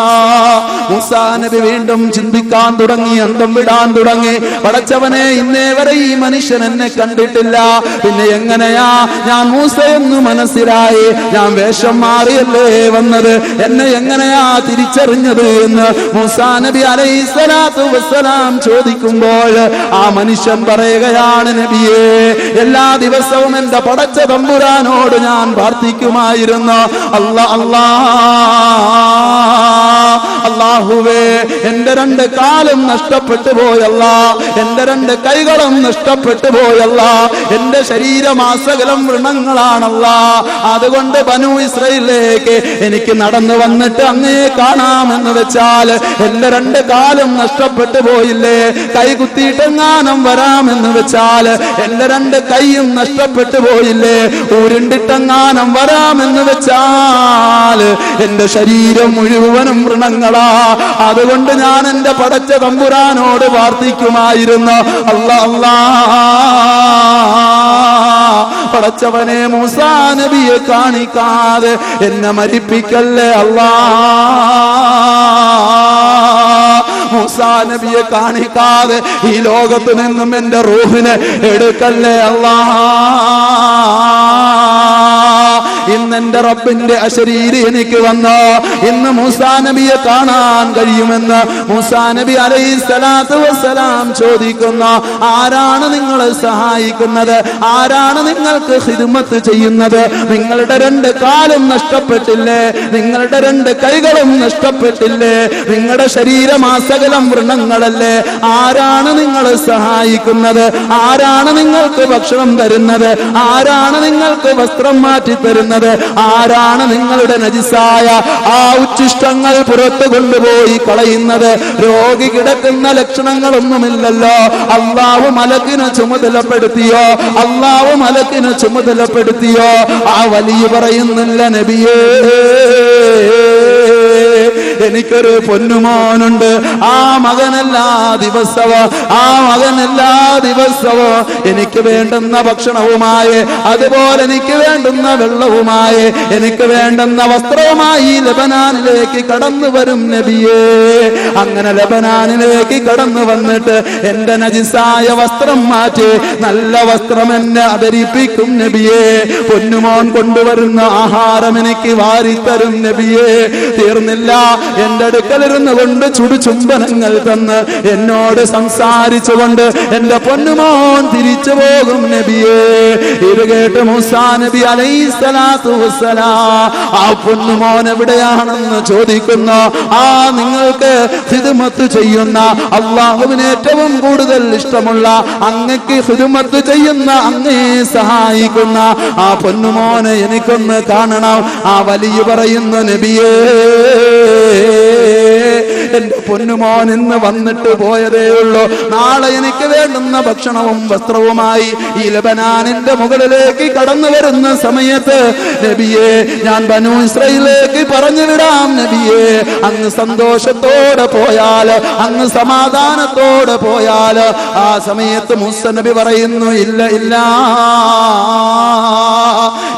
മൂസാ നബി വീണ്ടും ചിന്തിക്കാൻ തുടങ്ങി, അന്തം വിടാൻ തുടങ്ങി. പടച്ചവനെ, ഇന്നേ വരെ ഈ മനുഷ്യൻ എന്നെ കണ്ടിട്ടില്ല, പിന്നെ എങ്ങനെയാ ഞാൻ മൂസയെന്ന് മനസ്സിലായി? ഞാൻ വേഷം മാറിയല്ലേ വന്നത്, എന്നെ എങ്ങനെയാ തിരിച്ചറിഞ്ഞത് എന്ന് മൂസാ നബി അലൈഹിസ്സലാത്തു വസ്സലാം ചോദിക്കുമ്പോൾ ആ മനുഷ്യൻ പറയുകയാണ്, നബിയേ, എല്ലാ ദിവസവും എന്റെ പടച്ച തമ്പുരാനോട് ഞാൻ പ്രാർത്ഥിക്കുമായിരുന്നു, അല്ലാഹുവേ, എന്റെ 2 കാലും നഷ്ടപ്പെട്ടു പോയല്ല, എന്റെ 2 കൈകളും നഷ്ടപ്പെട്ടു പോയല്ല, എന്റെ ശരീരമാസകലം വ്രണങ്ങളാണല്ല. അതുകൊണ്ട് ബനൂ ഇസ്രായേലിലേക്ക് എനിക്ക് നടന്നു വന്നിട്ട് അങ്ങേ കാണാമെന്ന് വെച്ചാൽ എന്റെ 2 കാലും നഷ്ടപ്പെട്ടു പോയില്ലേ? കൈകുത്തിയിട്ടെങ്ങാനും വരാമെന്ന് വെച്ചാൽ എന്റെ 2 കൈയും നഷ്ടപ്പെട്ടു പോയില്ലേ? ഉരുണ്ടിട്ടെങ്ങാനും വരാമെന്ന് വെച്ചാൽ എന്റെ ശരീരം മുഴുവനും വ്രണങ്ങളാ. അതുകൊണ്ട് ഞാൻ എന്റെ പടച്ച തമ്പുരാനോട് പ്രാർത്ഥിക്കുമായിരുന്നു, അല്ലാ, പടച്ചവനെ, മൂസാ നബിയെ കാണിക്കാതെ എന്നെ മരിപ്പിക്കല്ലേ അല്ലാ. മൂസാ നബിയെ കാണിക്കാതെ ഈ ലോകത്ത് നിന്നും എന്റെ റൂഹിനെ എടുക്കല്ലേ അല്ലാ. ഇന്ന് എന്റെ റബ്ബിന്റെ അശരീരി എനിക്ക് വന്നോ, ഇന്ന് മൂസാ നബിയെ കാണാൻ കഴിയുമെന്ന് മൂസാ നബി അലൈഹിസ്സലാത്തു വസ്സലാം ചോദിക്കുന്നു. ആരാണ് നിങ്ങളെ സഹായിക്കുന്നത്? ആരാണ് നിങ്ങൾക്ക് ഖിദ്മത്ത് ചെയ്യുന്നത്? നിങ്ങളുടെ 2 കാലും നഷ്ടപ്പെട്ടില്ലേ? നിങ്ങളുടെ 2 കൈകളും നഷ്ടപ്പെട്ടില്ലേ? നിങ്ങളുടെ ശരീരമാസകലം വ്രണങ്ങളല്ലേ? ആരാണ് നിങ്ങളെ സഹായിക്കുന്നത്? ആരാണ് നിങ്ങൾക്ക് ഭക്ഷണം തരുന്നത്? ആരാണ് നിങ്ങൾക്ക് വസ്ത്രം മാറ്റി തരുന്നത്? ആരാണ് നിങ്ങളുടെ നജിസായ ആ ഉച്ഛിഷ്ടങ്ങൾ പുറത്തു കൊണ്ടുപോയി കളയുന്നത്? രോഗി കിടക്കുന്ന ലക്ഷണങ്ങളൊന്നുമില്ലല്ലോ. അല്ലാഹു മലക്കിനെ ചുമതലപ്പെടുത്തിയോ? അല്ലാഹു മലക്കിനെ ചുമതലപ്പെടുത്തിയോ? ആ വലിയ പറയുന്നില്ല, നബിയേ, എനിക്കൊരു പൊന്നുമോനുണ്ട്. ആ മകനെല്ലാ ദിവസവും എനിക്ക് വേണ്ടുന്ന ഭക്ഷണവുമായി, അതുപോലെ എനിക്ക് വേണ്ടുന്ന വെള്ളവുമായി, എനിക്ക് വേണ്ടുന്ന വസ്ത്രവുമായി ലബനാനിലേക്ക് കടന്നു വരും നബിയേ. അങ്ങനെ ലബനാനിലേക്ക് കടന്നു വന്നിട്ട് എന്റെ നജിസായ വസ്ത്രം മാറ്റി നല്ല വസ്ത്രം എന്നെ ധരിപ്പിക്കും നബിയേ. പൊന്നുമോൻ കൊണ്ടുവരുന്ന ആഹാരം എനിക്ക് വാരിത്തരും നബിയേ. തീർന്നില്ല, എന്റെ അടുക്കലിരുന്ന് കൊണ്ട് ചുടുചുംബനങ്ങൾ തന്ന് എന്നോട് സംസാരിച്ചുകൊണ്ട് എന്റെ പൊന്നുമോൻ തിരിച്ചു പോകും നബിയേ. ഇത് കേട്ട് മൂസാ നബി അലൈഹിസ്സലാത്തു വസ്സലാം ആ പൊന്നുമോൻ എവിടെയാണെന്ന് ചോദിക്കുന്നു. ആ നിങ്ങൾക്ക് ഖിദ്മത്ത് ചെയ്യുന്ന, അല്ലാഹുവിന് ഏറ്റവും കൂടുതൽ ഇഷ്ടമുള്ള, അങ്ങക്ക് ഖിദ്മത്ത് ചെയ്യുന്ന, അങ്ങേ സഹായിക്കുന്ന ആ പൊന്നുമോനെ എനിക്കൊന്ന് കാണണം. ആ വലിയ പറയുന്ന, നബിയേ, എന്റെ പൊന്നുമോൻ ഇന്ന് വന്നിട്ട് പോയതേ ഉള്ളൂ. നാളെ എനിക്ക് വേണ്ടുന്ന ഭക്ഷണവും വസ്ത്രവുമായി ഈ ലബനാനിന്റെ മുകളിലേക്ക് കടന്നു വരുന്ന സമയത്ത് നബിയെ, ഞാൻ ബനൂ ഇസ്രായേലിലേക്ക് പറഞ്ഞു വിടാം നബിയെ. അങ്ങ് സന്തോഷത്തോടെ പോയാൽ, അങ്ങ് സമാധാനത്തോടെ പോയാൽ. ആ സമയത്ത് മൂസ നബി പറയുന്നു, ഇല്ല,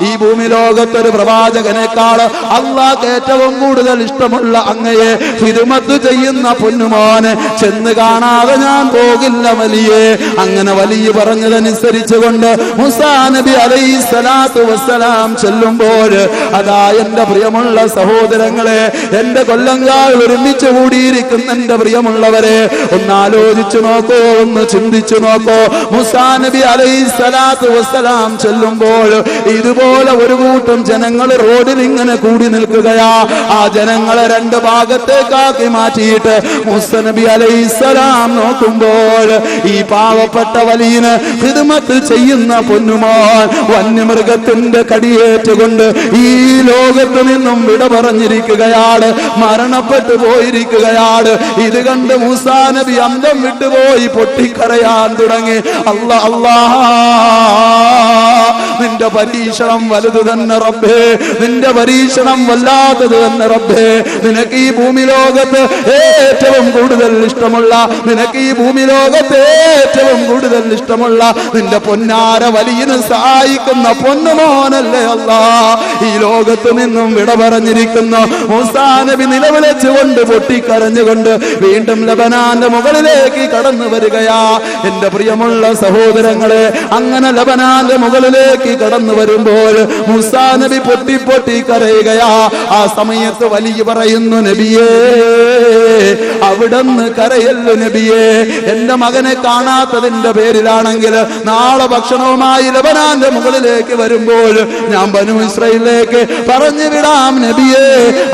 ഈ ഭൂമി ലോകത്തൊരു പ്രവാചകനേക്കാൾ അല്ലാഹുവിന് ഏറ്റവും കൂടുതൽ ഇഷ്ടമുള്ള അങ്ങയെ ഖിദ്മത്ത് ചെയ്യുന്ന പൊന്നുമോനെ ചെന്ന് കാണാതെ ഞാൻ പോകില്ല വലിയേ. അങ്ങനെ വലിയ പറഞ്ഞതനുസരിച്ചുകൊണ്ട് മൂസാ നബി അലൈഹിസ്സലാത്തു വസ്സലാം ചെല്ലുമ്പോൾ, അതാ എന്റെ പ്രിയമുള്ള സഹോദരങ്ങളെ, എന്റെ കൊല്ലങ്കാൽ ഒരുമിച്ച് കൂടിയിരിക്കുന്ന എന്റെ പ്രിയമുള്ളവരെ, ഒന്ന് ആലോചിച്ചു നോക്കോ, ഒന്ന് ചിന്തിച്ചു നോക്കോ. മൂസാ നബി അലൈഹിസ്സലാത്തു വസ്സലാം ചെല്ലുമ്പോൾ ഇത് ഇതുപോലെ ഒരു കൂട്ടം ജനങ്ങൾ റോഡിൽ ഇങ്ങനെ കൂടി നിൽക്കുകയാ. ആ ജനങ്ങളെ രണ്ട് ഭാഗത്തേക്കാക്കി മാറ്റിയിട്ട് മൂസ നബി അലൈഹിസ്സലാം നോക്കുമ്പോൾ ഈ പാവപ്പെട്ട വലിയന് ഖിദ്മത്ത് ചെയ്യുന്ന പൊന്നുമോൻ വന്യമൃഗത്തിന്റെ കടിയേറ്റുകൊണ്ട് ഈ ലോകത്ത് നിന്നും വിട പറഞ്ഞിരിക്കുകയാണ്, മരണപ്പെട്ടു പോയിരിക്കുകയാണ്. ഇത് കണ്ട് മൂസാ നബി അന്തം വിട്ടുപോയി പൊട്ടിക്കരയാൻ തുടങ്ങി. അല്ലാ അല്ലാ, നിന്റെ പരീക്ഷണം വലുത് തന്നെ റബ്ബേ, നിന്റെ പരീക്ഷണം വല്ലാത്തത് തന്നെ റബ്ബേ. നിനക്ക് ഈ ഭൂമി ലോകത്ത് ഏറ്റവും കൂടുതൽ ഇഷ്ടമുള്ള, നിനക്ക് ഈ ഭൂമി ലോകത്ത് ഏറ്റവും കൂടുതൽ ഇഷ്ടമുള്ള നിന്റെ പൊന്നാര വലിയന് സഹായിക്കുന്ന പൊന്നുമോനല്ലേ അല്ലാ ഈ ലോകത്ത് നിന്നും വിട പറഞ്ഞിരിക്കുന്നു. മൂസാ നബി നിലവിളിച്ചുകൊണ്ട് പൊട്ടിക്കരഞ്ഞുകൊണ്ട് വീണ്ടും ലബനാന്റെ മുകളിലേക്ക് കടന്നു വരികയാ. എന്റെ പ്രിയമുള്ള സഹോദരങ്ങളെ, അങ്ങനെ ലബനാന്റെ മുകളിലേക്ക് കടന്നു വരുമ്പോൾ മൂസാ നബി പൊട്ടി പൊട്ടി കരയുകയാ. ആ സമയത്ത് വലിയ പറയുന്നു, നബിയേ അവിടുന്ന് കരയല്ലു നബിയേ, എന്റെ മകനെ കാണാത്തതിന്റെ പേരിലാണെങ്കിൽ നാളെ ഭക്ഷണവുമായി ലബനാന്റെ മുകളിലേക്ക് വരുമ്പോൾ ഞാൻ ബനൂ ഇസ്രായേലിലേക്ക് പറഞ്ഞു വിടാം നബിയേ.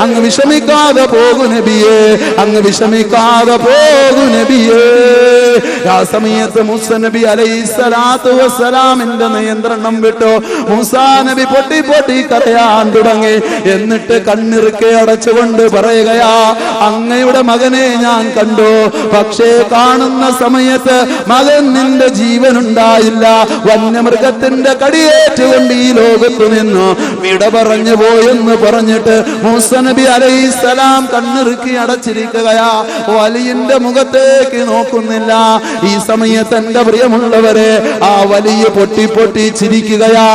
അങ്ങ് വിഷമിക്കാതെ പോകൂ നബിയേ, അങ്ങ് വിഷമിക്കാതെ പോകൂ നബിയേ. ആ സമയത്ത് മൂസാ നബി അലൈഹിസ്സലാത്തു വസ്സലാമിന്റെ നിയന്ത്രണം വിട്ടു. മൂസാ നബി പൊട്ടി പൊട്ടി കരയാൻ തുടങ്ങി. എന്നിട്ട് കണ്ണിറുക്കെ അടച്ചുകൊണ്ട് പറയുകയാ, അങ്ങയുടെ മകനെ ഞാൻ കണ്ടു, പക്ഷേ കാണുന്ന സമയത്ത് മകൻ നിന്റെ ജീവനുണ്ടായില്ല. വന്യമൃഗത്തിന്റെ കടിയേറ്റുകൊണ്ട് ഈ ലോകത്തു നിന്നു വിട പറഞ്ഞു പോയെന്ന് പറഞ്ഞിട്ട് മൂസാ നബി അലൈഹിസ്സലാം കണ്ണിറുക്കി അടച്ചിരിക്കുകയാ. വലിയന്റെ മുഖത്തേക്ക് നോക്കുന്നില്ല. ഈ സമയത്ത് എന്റെ പ്രിയമുള്ളവരെ, ആ വലിയ പൊട്ടി പൊട്ടി ചിരിക്കുകയാ.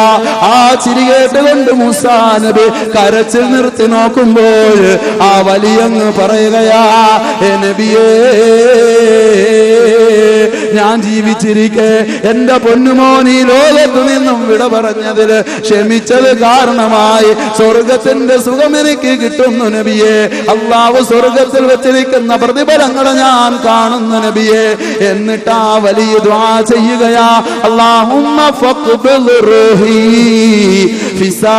ആ ചിരി കേട്ടുകൊണ്ട് മൂസാ നബി കരച്ചിൽ നിർത്തി നോക്കുമ്പോൾ ആ വലിയങ്ങ് പറയുകയാ, നബിയേ ഞാൻ ജീവിച്ചിരിക്കെ എന്റെ പൊന്നുമോൻ ഈ ലോകത്തു നിന്നും വിട പറഞ്ഞതില് ക്ഷമിച്ചത് കാരണമായി സ്വർഗത്തിന്റെ സുഖം എനിക്ക് കിട്ടുന്നു നബിയെ. അല്ലാഹു സ്വർഗത്തിൽ വെച്ചിരിക്കുന്ന പ്രതിഫലങ്ങൾ ഞാൻ കാണുന്നു നബിയെ. എന്നിട്ട് ആ വലിയ ദുആ ചെയ്യുകയാ, അല്ലാഹുമ്മ ഫഖ്ബിൽ റൂഹി ഫിസാ,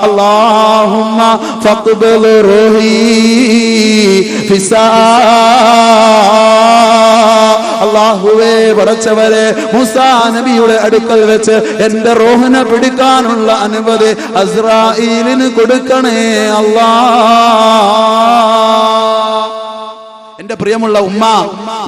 അല്ലാഹുമ്മ ഫഖ്ബിൽ റൂഹി ഫിസാ. അല്ലാഹുവേ പടച്ചവരെ, മൂസാ നബിയുടെ അടുക്കൽ വെച്ച് എന്റെ റൂഹിനെ പിടിക്കാനുള്ള അനുമതി അസ്രായീലിന് കൊടുക്കണേ അല്ലാ. എന്റെ പ്രിയമുള്ള ഉമ്മ,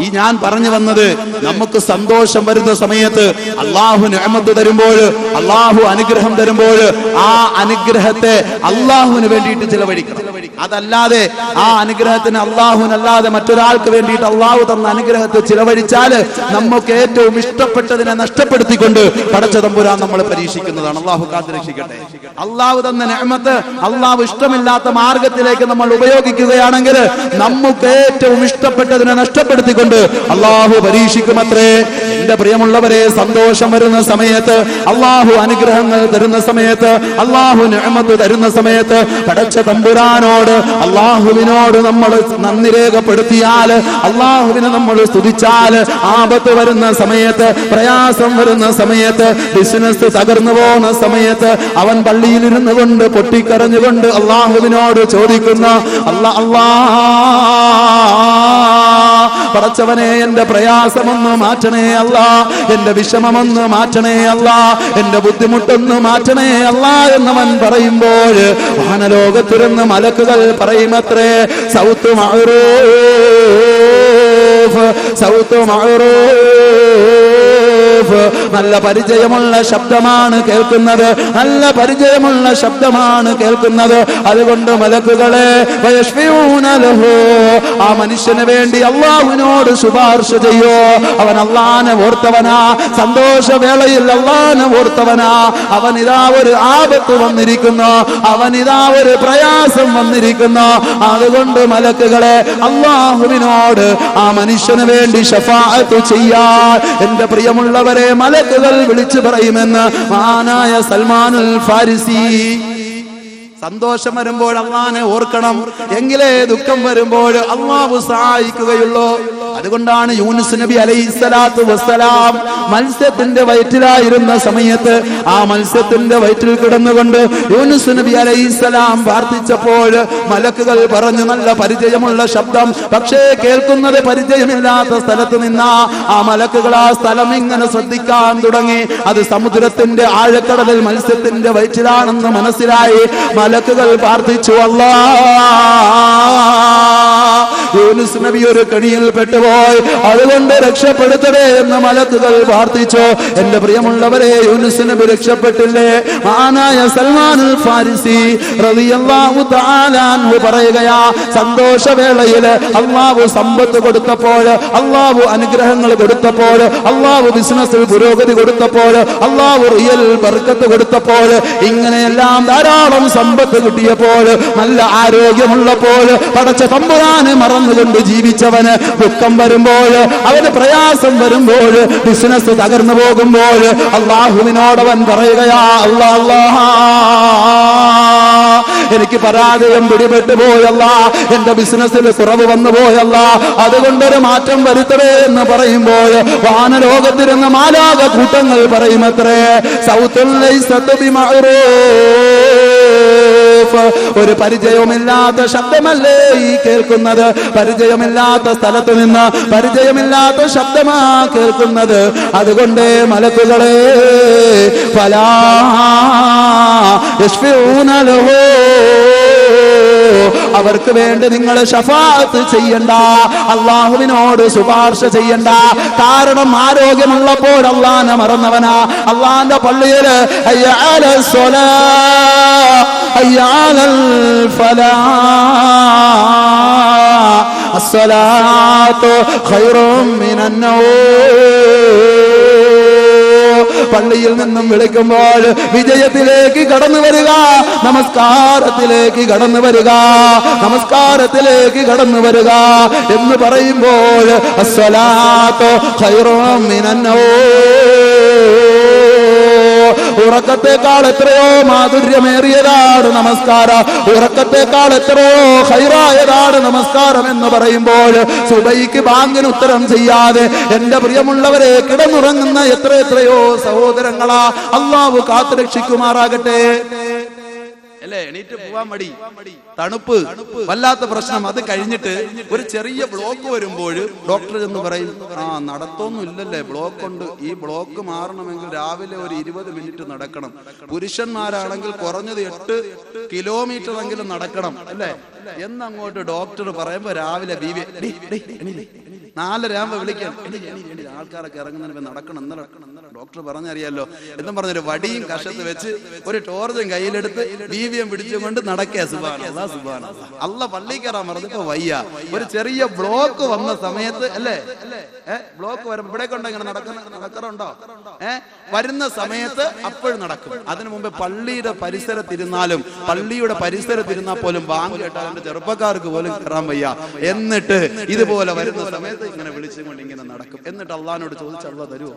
ഈ ഞാൻ പറഞ്ഞു വന്നത്, നമുക്ക് സന്തോഷം വരുന്ന സമയത്ത് അള്ളാഹു നിഅമത്ത് തരുമ്പോൾ, അള്ളാഹു അനുഗ്രഹം തരുമ്പോൾ ആ അനുഗ്രഹത്തെ അള്ളാഹുവിന് വേണ്ടിയിട്ട് ചിലവഴിക്കണം. അതല്ലാതെ ആ അനുഗ്രഹത്തിന് അള്ളാഹുവിനല്ലാതെ മറ്റൊരാൾക്ക് വേണ്ടിയിട്ട് അള്ളാഹു തന്ന അനുഗ്രഹത്തെ ചിലവഴിച്ചാൽ നമുക്ക് ഏറ്റവും ഇഷ്ടപ്പെട്ടതിനെ നഷ്ടപ്പെടുത്തിക്കൊണ്ട് പടച്ച തമ്പുരാൻ നമ്മൾ പരീക്ഷിക്കുന്നതാണ്. അള്ളാഹു കാത്തുരക്ഷിക്കട്ടെ. അള്ളാഹു തന്ന നിഅമത്ത് അള്ളാഹു ഇഷ്ടമില്ലാത്ത മാർഗത്തിലേക്ക് നമ്മൾ ഉപയോഗിക്കുകയാണെങ്കിൽ നമുക്ക് ഏറ്റവും ഇഷ്ടപ്പെട്ടതിനെ നഷ്ടപ്പെടുത്തിക്കൊണ്ട് അള്ളാഹു പരീക്ഷിക്കുമത്രേ. എന്റെ പ്രിയമുള്ളവരെ, സന്തോഷം വരുന്ന സമയത്ത്, അള്ളാഹു അനുഗ്രഹങ്ങൾ തരുന്ന സമയത്ത്, അള്ളാഹു നിഅമത്ത് തരുന്ന സമയത്ത് പടച്ച തമ്പുരാനോട്, അള്ളാഹുവിനോട് നമ്മൾ നന്ദി രേഖപ്പെടുത്തിയാൽ, അള്ളാഹുവിനെ നമ്മൾ സ്തുതിച്ചാൽ, ആപത്ത് വരുന്ന സമയത്ത്, പ്രയാസം വരുന്ന സമയത്ത്, ബിസിനസ് തകർന്നു പോകുന്ന സമയത്ത് അവൻ പള്ളിയിലിരുന്നു കൊണ്ട് പൊട്ടിക്കരഞ്ഞുകൊണ്ട് അള്ളാഹുവിനോട് ചോദിക്കുന്ന, അല്ലാ പടച്ചവനെ എന്റെ പ്രയാസമൊന്ന് മാറ്റണേ അല്ലാ, എന്റെ വിഷമമൊന്ന് മാറ്റണേ അല്ലാ, എന്റെ ബുദ്ധിമുട്ടൊന്ന് മാറ്റണേ അല്ലാ എന്നവൻ പറയുമ്പോൾ വാനലോകത്തിരുന്ന് മലക്കുകൾ പറയുമത്രേ, സൗത്ത് മഅറൂഫ്, സൗത്ത് മഅറൂഫ്. നല്ല പരിചയമുള്ള ശബ്ദമാണ് കേൾക്കുന്നത്, നല്ല പരിചയമുള്ള ശബ്ദമാണ് കേൾക്കുന്നത്. അതുകൊണ്ട് മലക്കുകളെ ആ മനുഷ്യന് വേണ്ടി അള്ളാഹുവിനോട് ശുപാർശ ചെയ്യോ. അവൻ അള്ളാനെ ഓർത്തവനാ, സന്തോഷവേളയിൽ അള്ളാനെ ഓർത്തവനാ. അവനിതാ ഒരു ആപത്ത് വന്നിരിക്കുന്നു, അവനിതാ ഒരു പ്രയാസം വന്നിരിക്കുന്നു. അതുകൊണ്ട് മലക്കുകളെ അള്ളാഹുവിനോട് ആ മനുഷ്യന് വേണ്ടി ശഫാഅത്ത് ചെയ്യാൻ എന്റെ പ്രിയമുള്ളവരെ മലക്കുകൾ വിളിച്ചു പറയുമെന്ന് മഹാനായ സൽമാനുൽ ഫാരിസി സന്തോഷം വരുമ്പോൾ അള്ളാനെ ഓർക്കണം, എങ്കിലേ ദുഃഖം വരുമ്പോൾ അള്ളാഹു സഹായിക്കുകയുള്ളൂ. അതുകൊണ്ടാണ് യൂനുസ് നബി അലൈഹിസ്സലാത്തു വസ്സലാം മത്സ്യത്തിന്റെ വയറ്റിലായിരുന്ന സമയത്ത് ആ മത്സ്യത്തിന്റെ വയറ്റിൽ കിടന്നുകൊണ്ട് യൂനുസ് നബി അലൈഹിസ്സലാം പ്രാർത്ഥിച്ചപ്പോൾ മലക്കുകൾ പറഞ്ഞു, നല്ല പരിചയമുള്ള ശബ്ദം, പക്ഷേ കേൾക്കുന്നത് പരിചയമില്ലാത്ത സ്ഥലത്ത് നിന്നാ ആ മലക്കുകൾ ആ സ്ഥലം ഇങ്ങനെ ശ്രദ്ധിക്കാൻ തുടങ്ങി. അത് സമുദ്രത്തിന്റെ ആഴക്കടലിൽ മത്സ്യത്തിന്റെ വയറ്റിലാണെന്ന് മനസ്സിലായി. മലക്കുകൾ പ്രാർത്ഥിച്ചു, യൂനുസ് നബി ഒരു കെണിയിൽ പെട്ടുപോയി, അതുകൊണ്ട് രക്ഷപ്പെടുത്തണേ എന്ന് മലക്കുകൾ പ്രാർത്ഥിച്ചു. എന്റെ പ്രിയമുള്ളവരെ, യൂനുസ് നബി രക്ഷപ്പെട്ടില്ലേ? മഹാനായ സൽമാനുൽ ഫാരിസി റളിയല്ലാഹു തആല അൻഹു പറയുകയാ, സന്തോഷവേളയിൽ അല്ലാഹു സമ്പത്ത് കൊടുത്തപ്പോൾ, അല്ലാഹു അനുഗ്രഹങ്ങൾ കൊടുത്തപ്പോൾ, അല്ലാഹു ബിസിനസ്സിൽ പുരോഗതി കൊടുത്തപ്പോൾ, അല്ലാഹു റിയൽ ബർക്കത്ത് കൊടുത്തപ്പോൾ, ഇങ്ങനെയെല്ലാം ധാരാളം സമ്പത്ത് കിട്ടിയപ്പോൾ, നല്ല ആരോഗ്യമുള്ളപ്പോൾ, പടച്ച തമ്പുരാനെ മറന്നുകൊണ്ട് ജീവിച്ചവന് ദുഃഖം വരുമ്പോൾ, അവന് പ്രയാസം വരുമ്പോൾ, ബിസിനസ് തകർന്നു പോകുമ്പോൾ അള്ളാഹുവിനോടവൻ പറയുകയാ, എനിക്ക് പരാജയം പിടിപെട്ടു പോയല്ല, എന്റെ ബിസിനസ്സിൽ കുറവ് വന്നു പോയല്ല, അതുകൊണ്ടൊരു മാറ്റം വരുത്തണേ എന്ന് പറയുമ്പോൾ വാനലോകത്തിരുന്ന മാലാക കൂട്ടങ്ങൾ പറയുമത്രേ, ഒരു പരിചയമില്ലാത്ത ശബ്ദമല്ലേ ഈ കേൾക്കുന്നത്, പരിചയമില്ലാത്ത സ്ഥലത്ത് നിന്ന് പരിചയമില്ലാത്ത ശബ്ദമാ കേൾക്കുന്നത്, അതുകൊണ്ട് മലക്കുകളെ ഫലാ യശ്ഫഊന ലഹു, അവർക്ക് വേണ്ടി നിങ്ങൾ ശഫാഅത്ത് ചെയ്യണ്ട, അള്ളാഹുവിനോട് ശുപാർശ ചെയ്യണ്ട. കാരണം ആരോഗ്യമുള്ളപ്പോൾ അള്ളാനെ മറന്നവനാ. അള്ളാന്റെ പള്ളിയിൽ ഹയ്യ അലസ് സ്വലാ ഹയ്യ അലൽ ഫലാഹ് അസ്സലാത്തു ഖൈറും മിനൻ നൗം, പള്ളിയിൽ നിന്നും വിളിക്കുമ്പോൾ വിജയത്തിലേക്ക് കടന്നു വരിക, നമസ്കാരത്തിലേക്ക് കടന്നു വരിക, നമസ്കാരത്തിലേക്ക് കടന്നു വരിക എന്ന് പറയുമ്പോൾ അസ്സലാത്തു ഖൈറും മിനൻ നൗം, ഉറക്കത്തെക്കാൾ എത്രയോ മാധുര്യമേറിയതാണ് നമസ്കാരം, ഉറക്കത്തെക്കാൾ എത്രയോ ഖൈറായതാണ് നമസ്കാരം എന്ന് പറയുമ്പോൾ സുബൈക്ക് ബാങ്കിന് ഉത്തരം ചെയ്യാതെ എന്റെ പ്രിയമുള്ളവരെ കിടന്നുറങ്ങുന്ന എത്രയോ സഹോദരങ്ങളാ അല്ലാഹു കാത്തുരക്ഷിക്കുമാറാകട്ടെ. അല്ലേ, എണീറ്റ് പോവാൻ മടി, തണുപ്പ്, വല്ലാത്ത പ്രശ്നം. അത് കഴിഞ്ഞിട്ട് ഒരു ചെറിയ ബ്ലോക്ക് വരുമ്പോൾ ഡോക്ടർ എന്ന് പറയും, നടത്തൊന്നും ഇല്ലല്ലേ, ബ്ലോക്ക് ഉണ്ട്, ഈ ബ്ലോക്ക് മാറണമെങ്കിൽ രാവിലെ ഒരു 20 മിനിറ്റ് നടക്കണം, പുരുഷന്മാരാണെങ്കിൽ കുറഞ്ഞത് 8 കിലോമീറ്റർ എങ്കിലും നടക്കണം, അല്ലേ എന്നങ്ങോട്ട് ഡോക്ടർ പറയുമ്പോ രാവിലെ 4:30 വിളിക്കാൻ, ആൾക്കാരൊക്കെ ഇറങ്ങുന്നതിന് നടക്കണം, ഡോക്ടർ പറഞ്ഞറിയാലോ എന്നും പറഞ്ഞൊരു വടിയും കഷത്ത് വെച്ച് ഒരു ടോർച്ചും കയ്യിലെടുത്ത് ബീവിയം പിടിച്ചുകൊണ്ട് നടക്കുക. സുബ്ഹാനല്ലാഹ്, സുബ്ഹാനല്ലാഹ്. അല്ല പള്ളി കയറാൻ പറഞ്ഞപ്പോ വയ്യ, ഒരു ചെറിയ ബ്ലോക്ക് വന്ന സമയത്ത്, അല്ലേ ബ്ലോക്ക് വരുമ്പോ ഇവിടെ കൊണ്ടോ ഇങ്ങനെ നടക്കാറുണ്ടോ, വരുന്ന സമയത്ത് അപ്പോഴും നടക്കും. അതിനു മുമ്പ് പള്ളിയുടെ പരിസരത്തിരുന്നാലും, പള്ളിയുടെ പരിസരത്തിരുന്നാൽ പോലും ബാങ്ക് കേട്ടാൽ എന്റെ ചെറുപ്പക്കാർക്ക് പോലും കയറാൻ വയ്യ. എന്നിട്ട് ഇതുപോലെ വരുന്ന സമയത്ത് ഇങ്ങനെ വിളിച്ചുകൊണ്ട് ഇങ്ങനെ നടക്കും. എന്നിട്ട് അള്ളാഹിനോട് ചോദിച്ച് അള്ളാഹ് തരുമോ?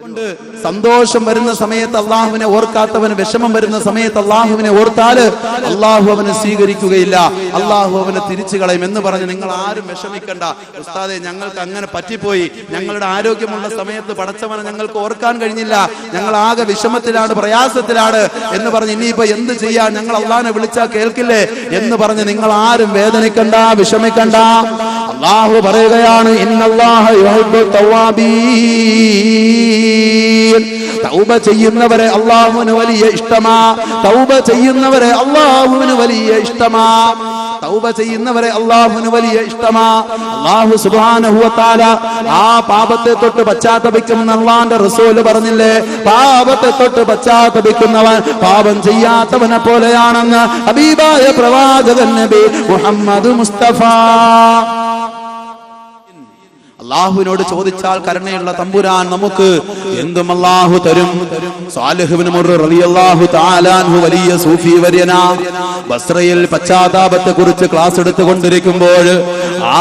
കൊണ്ട് സന്തോഷം വരുന്ന സമയത്ത് അള്ളാഹുവിനെ ഓർക്കാത്തവന്, വിഷമം വരുന്ന സമയത്ത് അള്ളാഹുവിനെ ഓർത്താല് അള്ളാഹു അവനെ സ്വീകരിക്കുകയില്ല, അള്ളാഹു അവനെ തിരിച്ചു കളയും എന്ന് പറഞ്ഞ് നിങ്ങൾ ആരും വിഷമിക്കണ്ട. ഉസ്താദെ, ഞങ്ങൾക്ക് അങ്ങനെ പറ്റിപ്പോയി, ഞങ്ങളുടെ ആരോഗ്യമുള്ള സമയത്ത് പടച്ചവനെ ഞങ്ങൾക്ക് ഓർക്കാൻ കഴിഞ്ഞില്ല, ഞങ്ങൾ ആകെ വിഷമത്തിലാണ്, പ്രയാസത്തിലാണ് എന്ന് പറഞ്ഞ് ഇനിയിപ്പോ എന്ത് ചെയ്യാൻ, ഞങ്ങൾ അള്ളാഹിനെ വിളിച്ചാൽ കേൾക്കില്ലേ എന്ന് പറഞ്ഞ് നിങ്ങൾ ആരും വേദനിക്കണ്ട, വിഷമിക്കണ്ട. അള്ളാഹു പറയുകയാണ്, ഇന്നല്ലാഹ യുഹിബ്ബു തവ്വാബീൻ, തൗബ ചെയ്യുന്നവരെ അള്ളാഹുവിന് വലിയ ഇഷ്ടമാ, തൗബ ചെയ്യുന്നവരെ അള്ളാഹുവിന് വലിയ ഇഷ്ടമാ, തൗബ ചെയ്യുന്നവരെ അള്ളാഹുവിന് വലിയ ഇഷ്ടമാ. അള്ളാഹു സുബ്ഹാനഹു വ തആല ആ പാപത്തെ തൊട്ട് പശ്ചാത്തപിക്കുന്ന അള്ളാന്റെ റസൂല് പറഞ്ഞില്ലേ, പാപത്തെ തൊട്ട് പശ്ചാത്തപിക്കുന്നവൻ പാപം ചെയ്യാത്തവനെ പോലെയാണെന്ന് ഹബീബായ പ്രവാചകൻ നബി മുഹമ്മദ് മുസ്തഫ. അള്ളാഹുവിനോട് ചോദിച്ചാൽ കരുണയുള്ള തമ്പുരാൻ നമുക്ക് എന്തും അള്ളാഹു തരും. സാലിഹ് ഇബ്നു മുർറ റളിയല്ലാഹു തആല അൻഹു വലിയ സൂഫി വര്യനാ. ബസ്രയിൽ പശ്ചാത്താപത്തെ കുറിച്ച് ക്ലാസ് എടുത്തുകൊണ്ടിരിക്കുമ്പോൾ ആ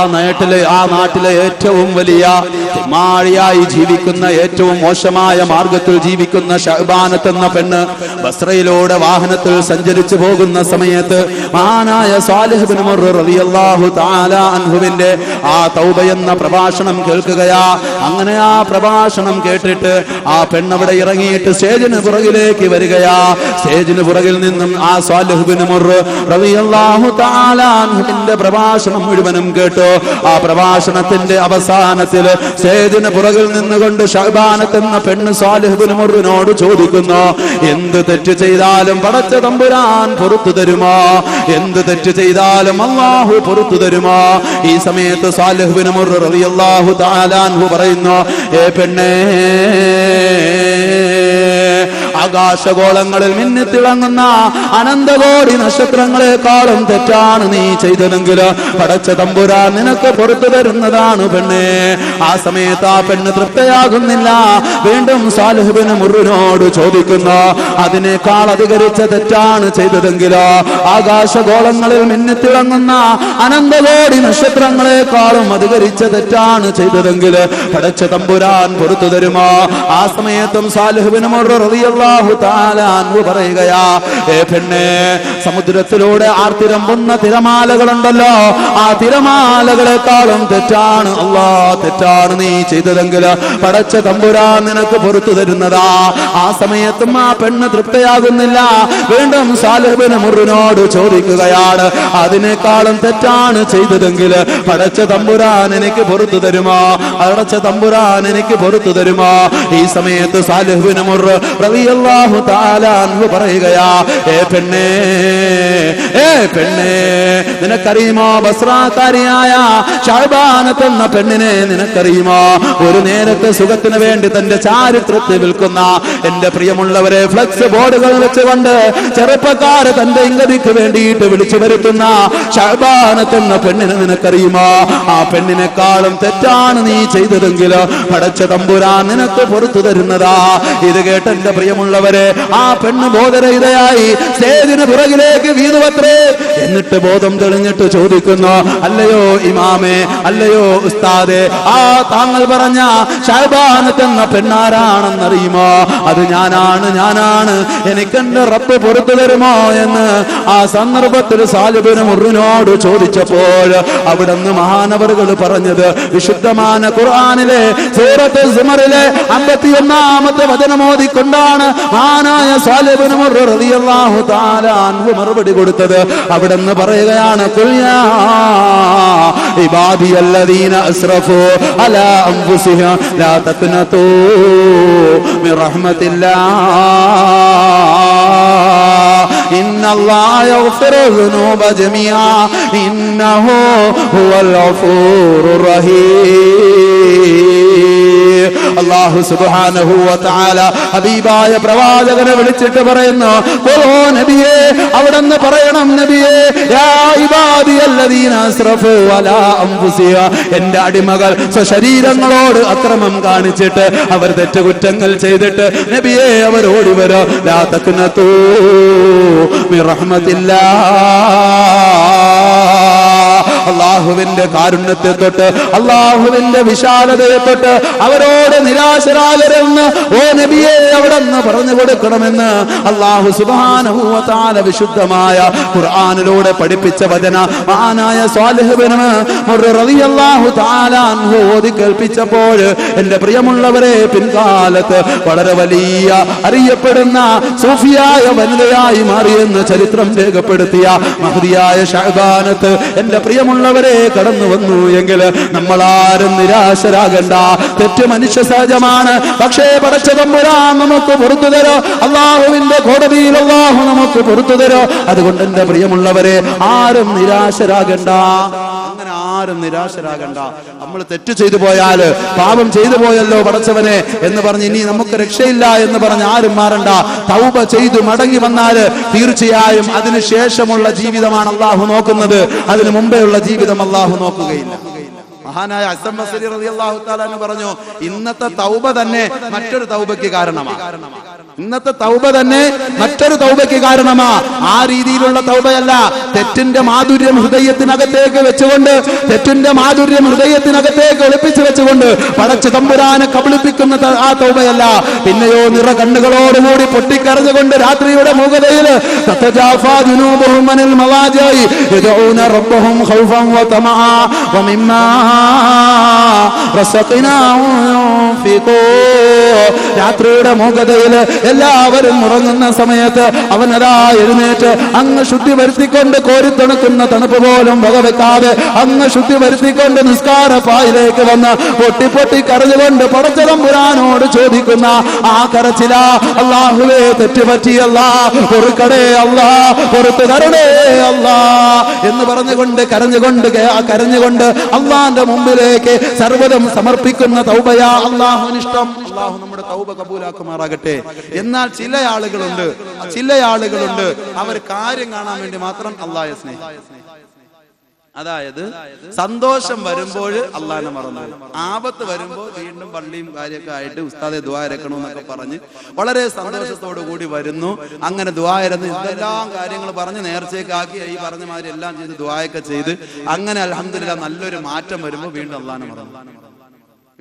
നാട്ടിലെ ഏറ്റവും വലിയ തിമ്മാഴിയായി ജീവിക്കുന്ന, ഏറ്റവും മോശമായ മാർഗത്തിൽ ജീവിക്കുന്ന ഷഅബാനത്ത് എന്ന പെണ്ണ് ബസ്രയിലൂടെ വാഹനത്തിൽ സഞ്ചരിച്ചു പോകുന്ന സമയത്ത് മഹാനായ സാലിഹ് ഇബ്നു മുർറ റളിയല്ലാഹു തആല അൻഹുവിന്റെ ആ തൗബ എന്ന പ്രഭാഷണം കേൾക്കുകയാ. അങ്ങനെ ആ പ്രഭാഷണം കേട്ടിട്ട് ആ പെണ്ണവിടെ ഇറങ്ങിയിട്ട് സ്റ്റേജിന് പുറകിലേക്ക് വരികയാ. സ്റ്റേജിന് പുറകിൽ നിന്നും ആ സാലിഹ് ഇബ്നു മുർറ റളിയല്ലാഹു തആല അൻഹുവിന്റെ പ്രഭാഷണം മുഴുവനും കേട്ടു. ആ പ്രഭാഷണത്തിന്റെ അവസാനത്തിൽ സ്റ്റേജിന് പുറകിൽ നിന്നുകൊണ്ട് ഷഅബാനത്ത് എന്ന പെണ്ണ് സാലിഹ് ഇബ്നു മുർറിനോട് ചോദിക്കുന്നു, എന്ത് തെറ്റ് ചെയ്താലും പടച്ച തമ്പുരാൻ പുറത്തു തരുമോ? എന്ത് തെറ്റ് ചെയ്താലും അല്ലാഹു പുറത്തു തരുമോ? ഈ സമയത്ത് സാലിഹ് ഇബ്നു മുർറ റളിയല്ലാഹു തആല അൻഹു പറയുന്നു, ഏ പെണ്ണേ, ആകാശഗോളങ്ങളിൽ മിന്നിത്തിളങ്ങുന്ന അനന്തകോടി നക്ഷത്രങ്ങളെക്കാളും തെറ്റാണ് നീ ചെയ്തതെങ്കിൽ പടച്ച തമ്പുരാൻ നിനക്ക് പുറത്തു തരുന്നതാണ് പെണ്ണേ. ആ സമയത്ത് ആ പെണ്ണ് തൃപ്തയാകുന്നില്ല. വീണ്ടും സാലിഹ് ഇബ്നു മുർറിനോട് ചോദിക്കുന്നു, അതിനേക്കാൾ അധികരിച്ച തെറ്റാണ് ചെയ്തതെങ്കിലോ? ആകാശഗോളങ്ങളിൽ മിന്നിത്തിളങ്ങുന്ന അനന്തകോടി നക്ഷത്രങ്ങളെക്കാളും അധികരിച്ച തെറ്റാണ് ചെയ്തതെങ്കിൽ പടച്ച തമ്പുരാൻ പുറത്തു തരുമോ? ആ സമയത്തും സാലിഹ് ഇബ്നു മുർറ റളിയല്ലാഹു തആല അൻഹു പറയുകയാ, ഏ പെണ്ണേ, സമുദ്രത്തിലൂടെ ആർത്തിരമ്പുന്ന തിരമാലകളുണ്ടല്ലോ, ആ തിരമാലകളെക്കാളും തെറ്റാണ് തെറ്റാണ് നീ ചെയ്തതെങ്കിൽ പടച്ച തമ്പുരാൻ നിനക്ക് പുറത്തു തരുന്നതാ. ആ സമയത്തും ആ പെണ്ണ് തൃപ്തയാകുന്നില്ല. വീണ്ടും സാലിഹ് ഇബ്നു മുർറിനോട് ചോദിക്കുകയാണ്, അതിനേക്കാളും തെറ്റാണ് ചെയ്തതെങ്കിൽ പടച്ച തമ്പുരാൻ എനിക്ക് പുറത്തു തരുമോ? പടച്ച തമ്പുരാൻ എനിക്ക് പുറത്തു തരുമോ? ഈ സമയത്ത് സാലിഹ് ഇബ്നു മുർറ റളിയല്ലാഹു തആല അൻഹു പറയുകയാ, ഏ പെണ്ണേ, നിനക്കറിയുമോ ബസ്രാകാരിയായ ഷഅബാനത്ത് എന്ന പെണ്ണിനെ നിനക്കറിയുമോ? ഒരു നേരത്തെ സുഖത്തിന് വേണ്ടി തന്റെ ചാരിത്രത്തെ വിൽക്കുന്ന, എന്റെ പ്രിയമുള്ളവരെ, ഫ്ലക്സ് ബോർഡുകൾ വെച്ചുകൊണ്ട് ചെറുപ്പക്കാര് തന്റെ ഇംഗതിക്ക് വേണ്ടിയിട്ട് വിളിച്ചു വരുത്തുന്ന ഷഅബാനത്ത് എന്ന പെണ്ണിനെ നിനക്കറിയുമോ? ആ പെണ്ണിനെക്കാളും തെറ്റാണ് നീ ചെയ്തതെങ്കിൽ പടച്ച തമ്പുരാൻ നിനക്ക് പുറത്തു തരുന്നതാ. ഇത് കേട്ട് എന്റെ പ്രിയമുള്ളവരെ, ആ പെണ്ണ് ബോധരഹിതയായി സ്റ്റേജിന് പുറകിലേക്ക് വീണുവത്രേ. എന്നിട്ട് ബോധം തെളിഞ്ഞിട്ട് ചോദിക്കുന്നു, അല്ലയോ ഇമാമേ, അല്ലയോ ഉസ്താദേ, ആ താങ്കൾ പറഞ്ഞ ഷഅബാനത്ത് എന്ന പെണ്ണാരാണെന്നറിയുമോ? അത് ഞാനാണ്. എനിക്കെന്റെ റബ്ബ് പുറത്തു തരുമോ എന്ന് ആ സന്ദർഭത്തിൽ സാലിഹ് ഇബ്നു മുർറിനോട് ചോദിച്ചപ്പോൾ അവിടുന്ന് മഹാനവറുകൾ പറഞ്ഞത് വിശുദ്ധമായ ഖുർആനിലെ സൂറത്ത് സുമറിലെ 51-ാമത്തെ വചനം ഓതിക്കൊണ്ടാണ് മഹാനായ സാലിഹ് ഇബ്നു മുർറ റളിയല്ലാഹു തആല അൻഹു മറുപടി കൊടുത്തത്. അവിടുന്ന് പറയുകയാണ്, ഖുൽ യാ ഇബാദിയല്ലദീന അസ്റഫു അലാ അൻഫുസിഹിം ലാ തഖ്നതു മിർ റഹ്മത്തില്ലാഹ് ഇന്നല്ലാഹ യഗ്ഫിറു ദുനൂബ ജമീഅ ഇന്നഹു ഹുവൽ ഗഫൂറുർ റഹീം. അല്ലാഹു സുബ്ഹാനഹു വ തആല ഹബീബായ പ്രവാചകനെ വിളിച്ചിട്ട് പറയുന്നു, ഓ നബിയേ, അവിടെന്ന് പറയണം, നബിയേ, യാ ഇബാദിയല്ലദീന അസ്റഫു അലാ അൻഫുസിഹിം, എന്റെ അടിമകൾ സ്വശരീരങ്ങളോട് അക്രമം കാണിച്ചിട്ട് അവർ തെറ്റുകുറ്റങ്ങൾ ചെയ്തിട്ട് നബിയേ അവരോട് വരോ, ലാ തഖ്നതു മിർ റഹ്മത്തില്ലാഹ്, അല്ലാഹുവിന്റെ കാരുണ്യത്തെ തൊട്ട്, അല്ലാഹുവിന്റെ വിശാലതയെ തൊട്ട് അവരോട് നിരാശരാകരുതെന്ന് ഓ നബിയെ അവിടെന്ന് പറഞ്ഞു കൊടുക്കണമെന്ന് അല്ലാഹു സുബ്ഹാനഹു വ തആല വിശുദ്ധമായ ഖുർആനിലൂടെ പഠിപ്പിച്ച വചന മഹാനായ സാലിഹ് ഇബ്നു മുർറ റളിയല്ലാഹു തആല അൻഹു ഓതി കേൾപ്പിച്ചപ്പോൾ എന്റെ പ്രിയമുള്ളവരെ, പിൻകാലത്ത് വളരെ വലിയ അറിയപ്പെടുന്ന സൂഫിയായ വനിതയായി മാറിയെന്ന് ചരിത്രം രേഖപ്പെടുത്തിയ മഹദിയായ ഷഅബാനത്ത് എന്റെ പ്രിയമുള്ളവരെ കടന്നു വന്നു എങ്കിൽ നമ്മളാരും നിരാശരാകണ്ട. തെറ്റ് മനുഷ്യ സഹജമാണ്. പക്ഷേ പടച്ച തമ്പുരാൻ നമുക്ക് പുറത്തു തരോ, അല്ലാഹുവിന്റെ കോടതിയിൽ അല്ലാഹു നമുക്ക് പുറത്തു തരോ. അതുകൊണ്ട് എന്റെ പ്രിയമുള്ളവരെ, ആരും നിരാശരാകണ്ട. അങ്ങനെ ആരും നിരാശരാകണ്ട. നമ്മൾ തെറ്റ് ചെയ്തു പോയാൽ, പാപം ചെയ്തു പോയല്ലോ പടച്ചവനെ എന്ന് പറഞ്ഞ് ഇനി നമുക്ക് രക്ഷയില്ല എന്ന് പറഞ്ഞ് ആരും മാറണ്ട. തൗബ ചെയ്തു മടങ്ങി വന്നാൽ തീർച്ചയായും അതിനുശേഷമുള്ള ജീവിതമാണ് അല്ലാഹു നോക്കുന്നത്. അതിനു മുമ്പേ ഉള്ള ജീവിതം അല്ലാഹു നോക്കുകയില്ല. മഹാനായ ഹസൻ ബസ്രി റളിയല്ലാഹു തആല അൻഹു പറഞ്ഞു, ഇന്നത്തെ തൗബ തന്നെ മറ്റൊരു തൗബയ്ക്ക് കാരണമാണ്. ഇന്നത്തെ തൗബ തന്നെ മറ്റൊരു തൗബയ്ക്ക് കാരണമാ. ആ രീതിയിലുള്ള തൗബയല്ല, തെറ്റിന്റെ മാധുര്യം ഹൃദയത്തിനകത്തേക്ക് വെച്ചുകൊണ്ട്, തെറ്റിന്റെ മാധുര്യം ഹൃദയത്തിനകത്തേക്ക് ഒളിപ്പിച്ചു വെച്ചുകൊണ്ട് പടച്ചു തമ്പുരാനെ കബളിപ്പിക്കുന്ന ആ തൗബയല്ല. പിന്നെയോ നിറ കണ്ണുകളോടുകൂടി പൊട്ടിക്കരഞ്ഞുകൊണ്ട് രാത്രിയുടെ മൂകതയിൽ രാത്രിയുടെ മൂകതയിൽ എല്ലാവരും ഉറങ്ങുന്ന സമയത്ത് അവനതാ എഴുന്നേറ്റ് അങ്ങ് ശുദ്ധി വരുത്തിക്കൊണ്ട് കോരിത്തണുക്കുന്ന തണുപ്പ് പോലും വകവെക്കാതെ അങ്ങ് ശുദ്ധി വരുത്തിക്കൊണ്ട് നിസ്കാര പായിലേക്ക് വന്ന് പൊട്ടി പൊട്ടി കരഞ്ഞുകൊണ്ട് പടച്ചതമ്പുരാനോട് ചോദിക്കുന്ന ആ കരച്ചില, അല്ലാഹുവേ തെറ്റുപറ്റിയല്ല, പൊറുക്കടേ അല്ല, പൊറുത്തു തരണേ അല്ല എന്ന് പറഞ്ഞുകൊണ്ട് കരഞ്ഞുകൊണ്ട് അള്ളാന്റെ മുമ്പിലേക്ക് സർവ്വതം സമർപ്പിക്കുന്ന തൗബയാ അള്ളാഹുവിനിഷ്ടം. അള്ളാഹു നമ്മുടെ തൗബ കബൂലാക്കുമാറാകട്ടെ. എന്നാൽ ചില ആളുകളുണ്ട് അവർ കാര്യം കാണാൻ വേണ്ടി മാത്രം അള്ളാഹയെ സ്നേഹിക്കും. അതായത് സന്തോഷം വരുമ്പോൾ അള്ളാഹിനെ മറന്നു, ആപത്ത് വരുമ്പോൾ വീണ്ടും പള്ളിയും കാര്യമൊക്കെ ആയിട്ട് ഉസ്താദെ ദുആ ഇറക്കണമെന്നൊക്കെ പറഞ്ഞ് വളരെ സന്തോഷത്തോടു കൂടി വരുന്നു. അങ്ങനെ ദുആ ഇറന്ന് എന്തെല്ലാം കാര്യങ്ങൾ പറഞ്ഞ് നേർച്ചയൊക്കെ ആക്കി ഈ പറഞ്ഞ മാതിരി എല്ലാം ചെയ്ത് ദുആയൊക്കെ ചെയ്ത് അങ്ങനെ അൽഹംദുലില്ലാഹ് നല്ലൊരു മാറ്റം വരുമ്പോൾ വീണ്ടും അള്ളാഹിനെ മറന്നു,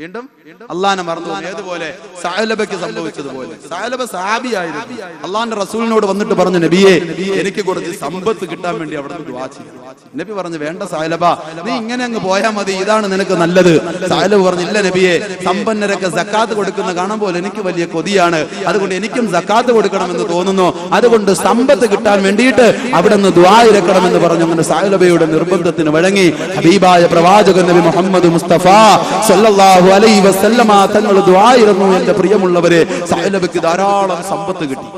വീണ്ടും അള്ളാഹിനെ മറന്നു. ഏതുപോലെ സഅലബയ്ക്ക് സംഭവിച്ചതുപോലെ. സഅലബ സഹാബിയായിരുന്നു. അള്ളാഹിന്റെ റസൂലിനോട് വന്നിട്ട് പറഞ്ഞു, നബിയെ എനിക്ക് കുറച്ച് സമ്പത്ത് കിട്ടാൻ വേണ്ടി അവിടെ ദുആ ചെയ്യണം. നബി പറഞ്ഞു, വേണ്ട സഅലബ, നീ ഇങ്ങനെ അങ്ങ് പോയാൽ മതി, ഇതാണ് നിനക്ക് നല്ലത്. സഅലബ് പറഞ്ഞു, ഇല്ല നബിയെ, സമ്പന്നരൊക്കെ സക്കാത്ത് കൊടുക്കുന്ന കാണുമ്പോൾ എനിക്ക് വലിയ കൊതിയാണ്, അതുകൊണ്ട് എനിക്കും സക്കാത്ത് കൊടുക്കണമെന്ന് തോന്നുന്നു, അതുകൊണ്ട് സമ്പത്ത് കിട്ടാൻ വേണ്ടിയിട്ട് അവിടെ നിന്ന് ദുആ ഇറക്കണമെന്ന് പറഞ്ഞു. അങ്ങനെ സഅലബയുടെ നിർബന്ധത്തിന് വഴങ്ങി ഹബീബായ പ്രവാചകൻ നബി മുഹമ്മദ് മുസ്തഫ സല്ലല്ലാഹു അലൈഹി വസല്ലമ തങ്ങൾ ദുആ ഇറന്നു. എന്റെ പ്രിയമുള്ളവരെ, സഅലബയ്ക്ക് ധാരാളം സമ്പത്ത് കിട്ടി.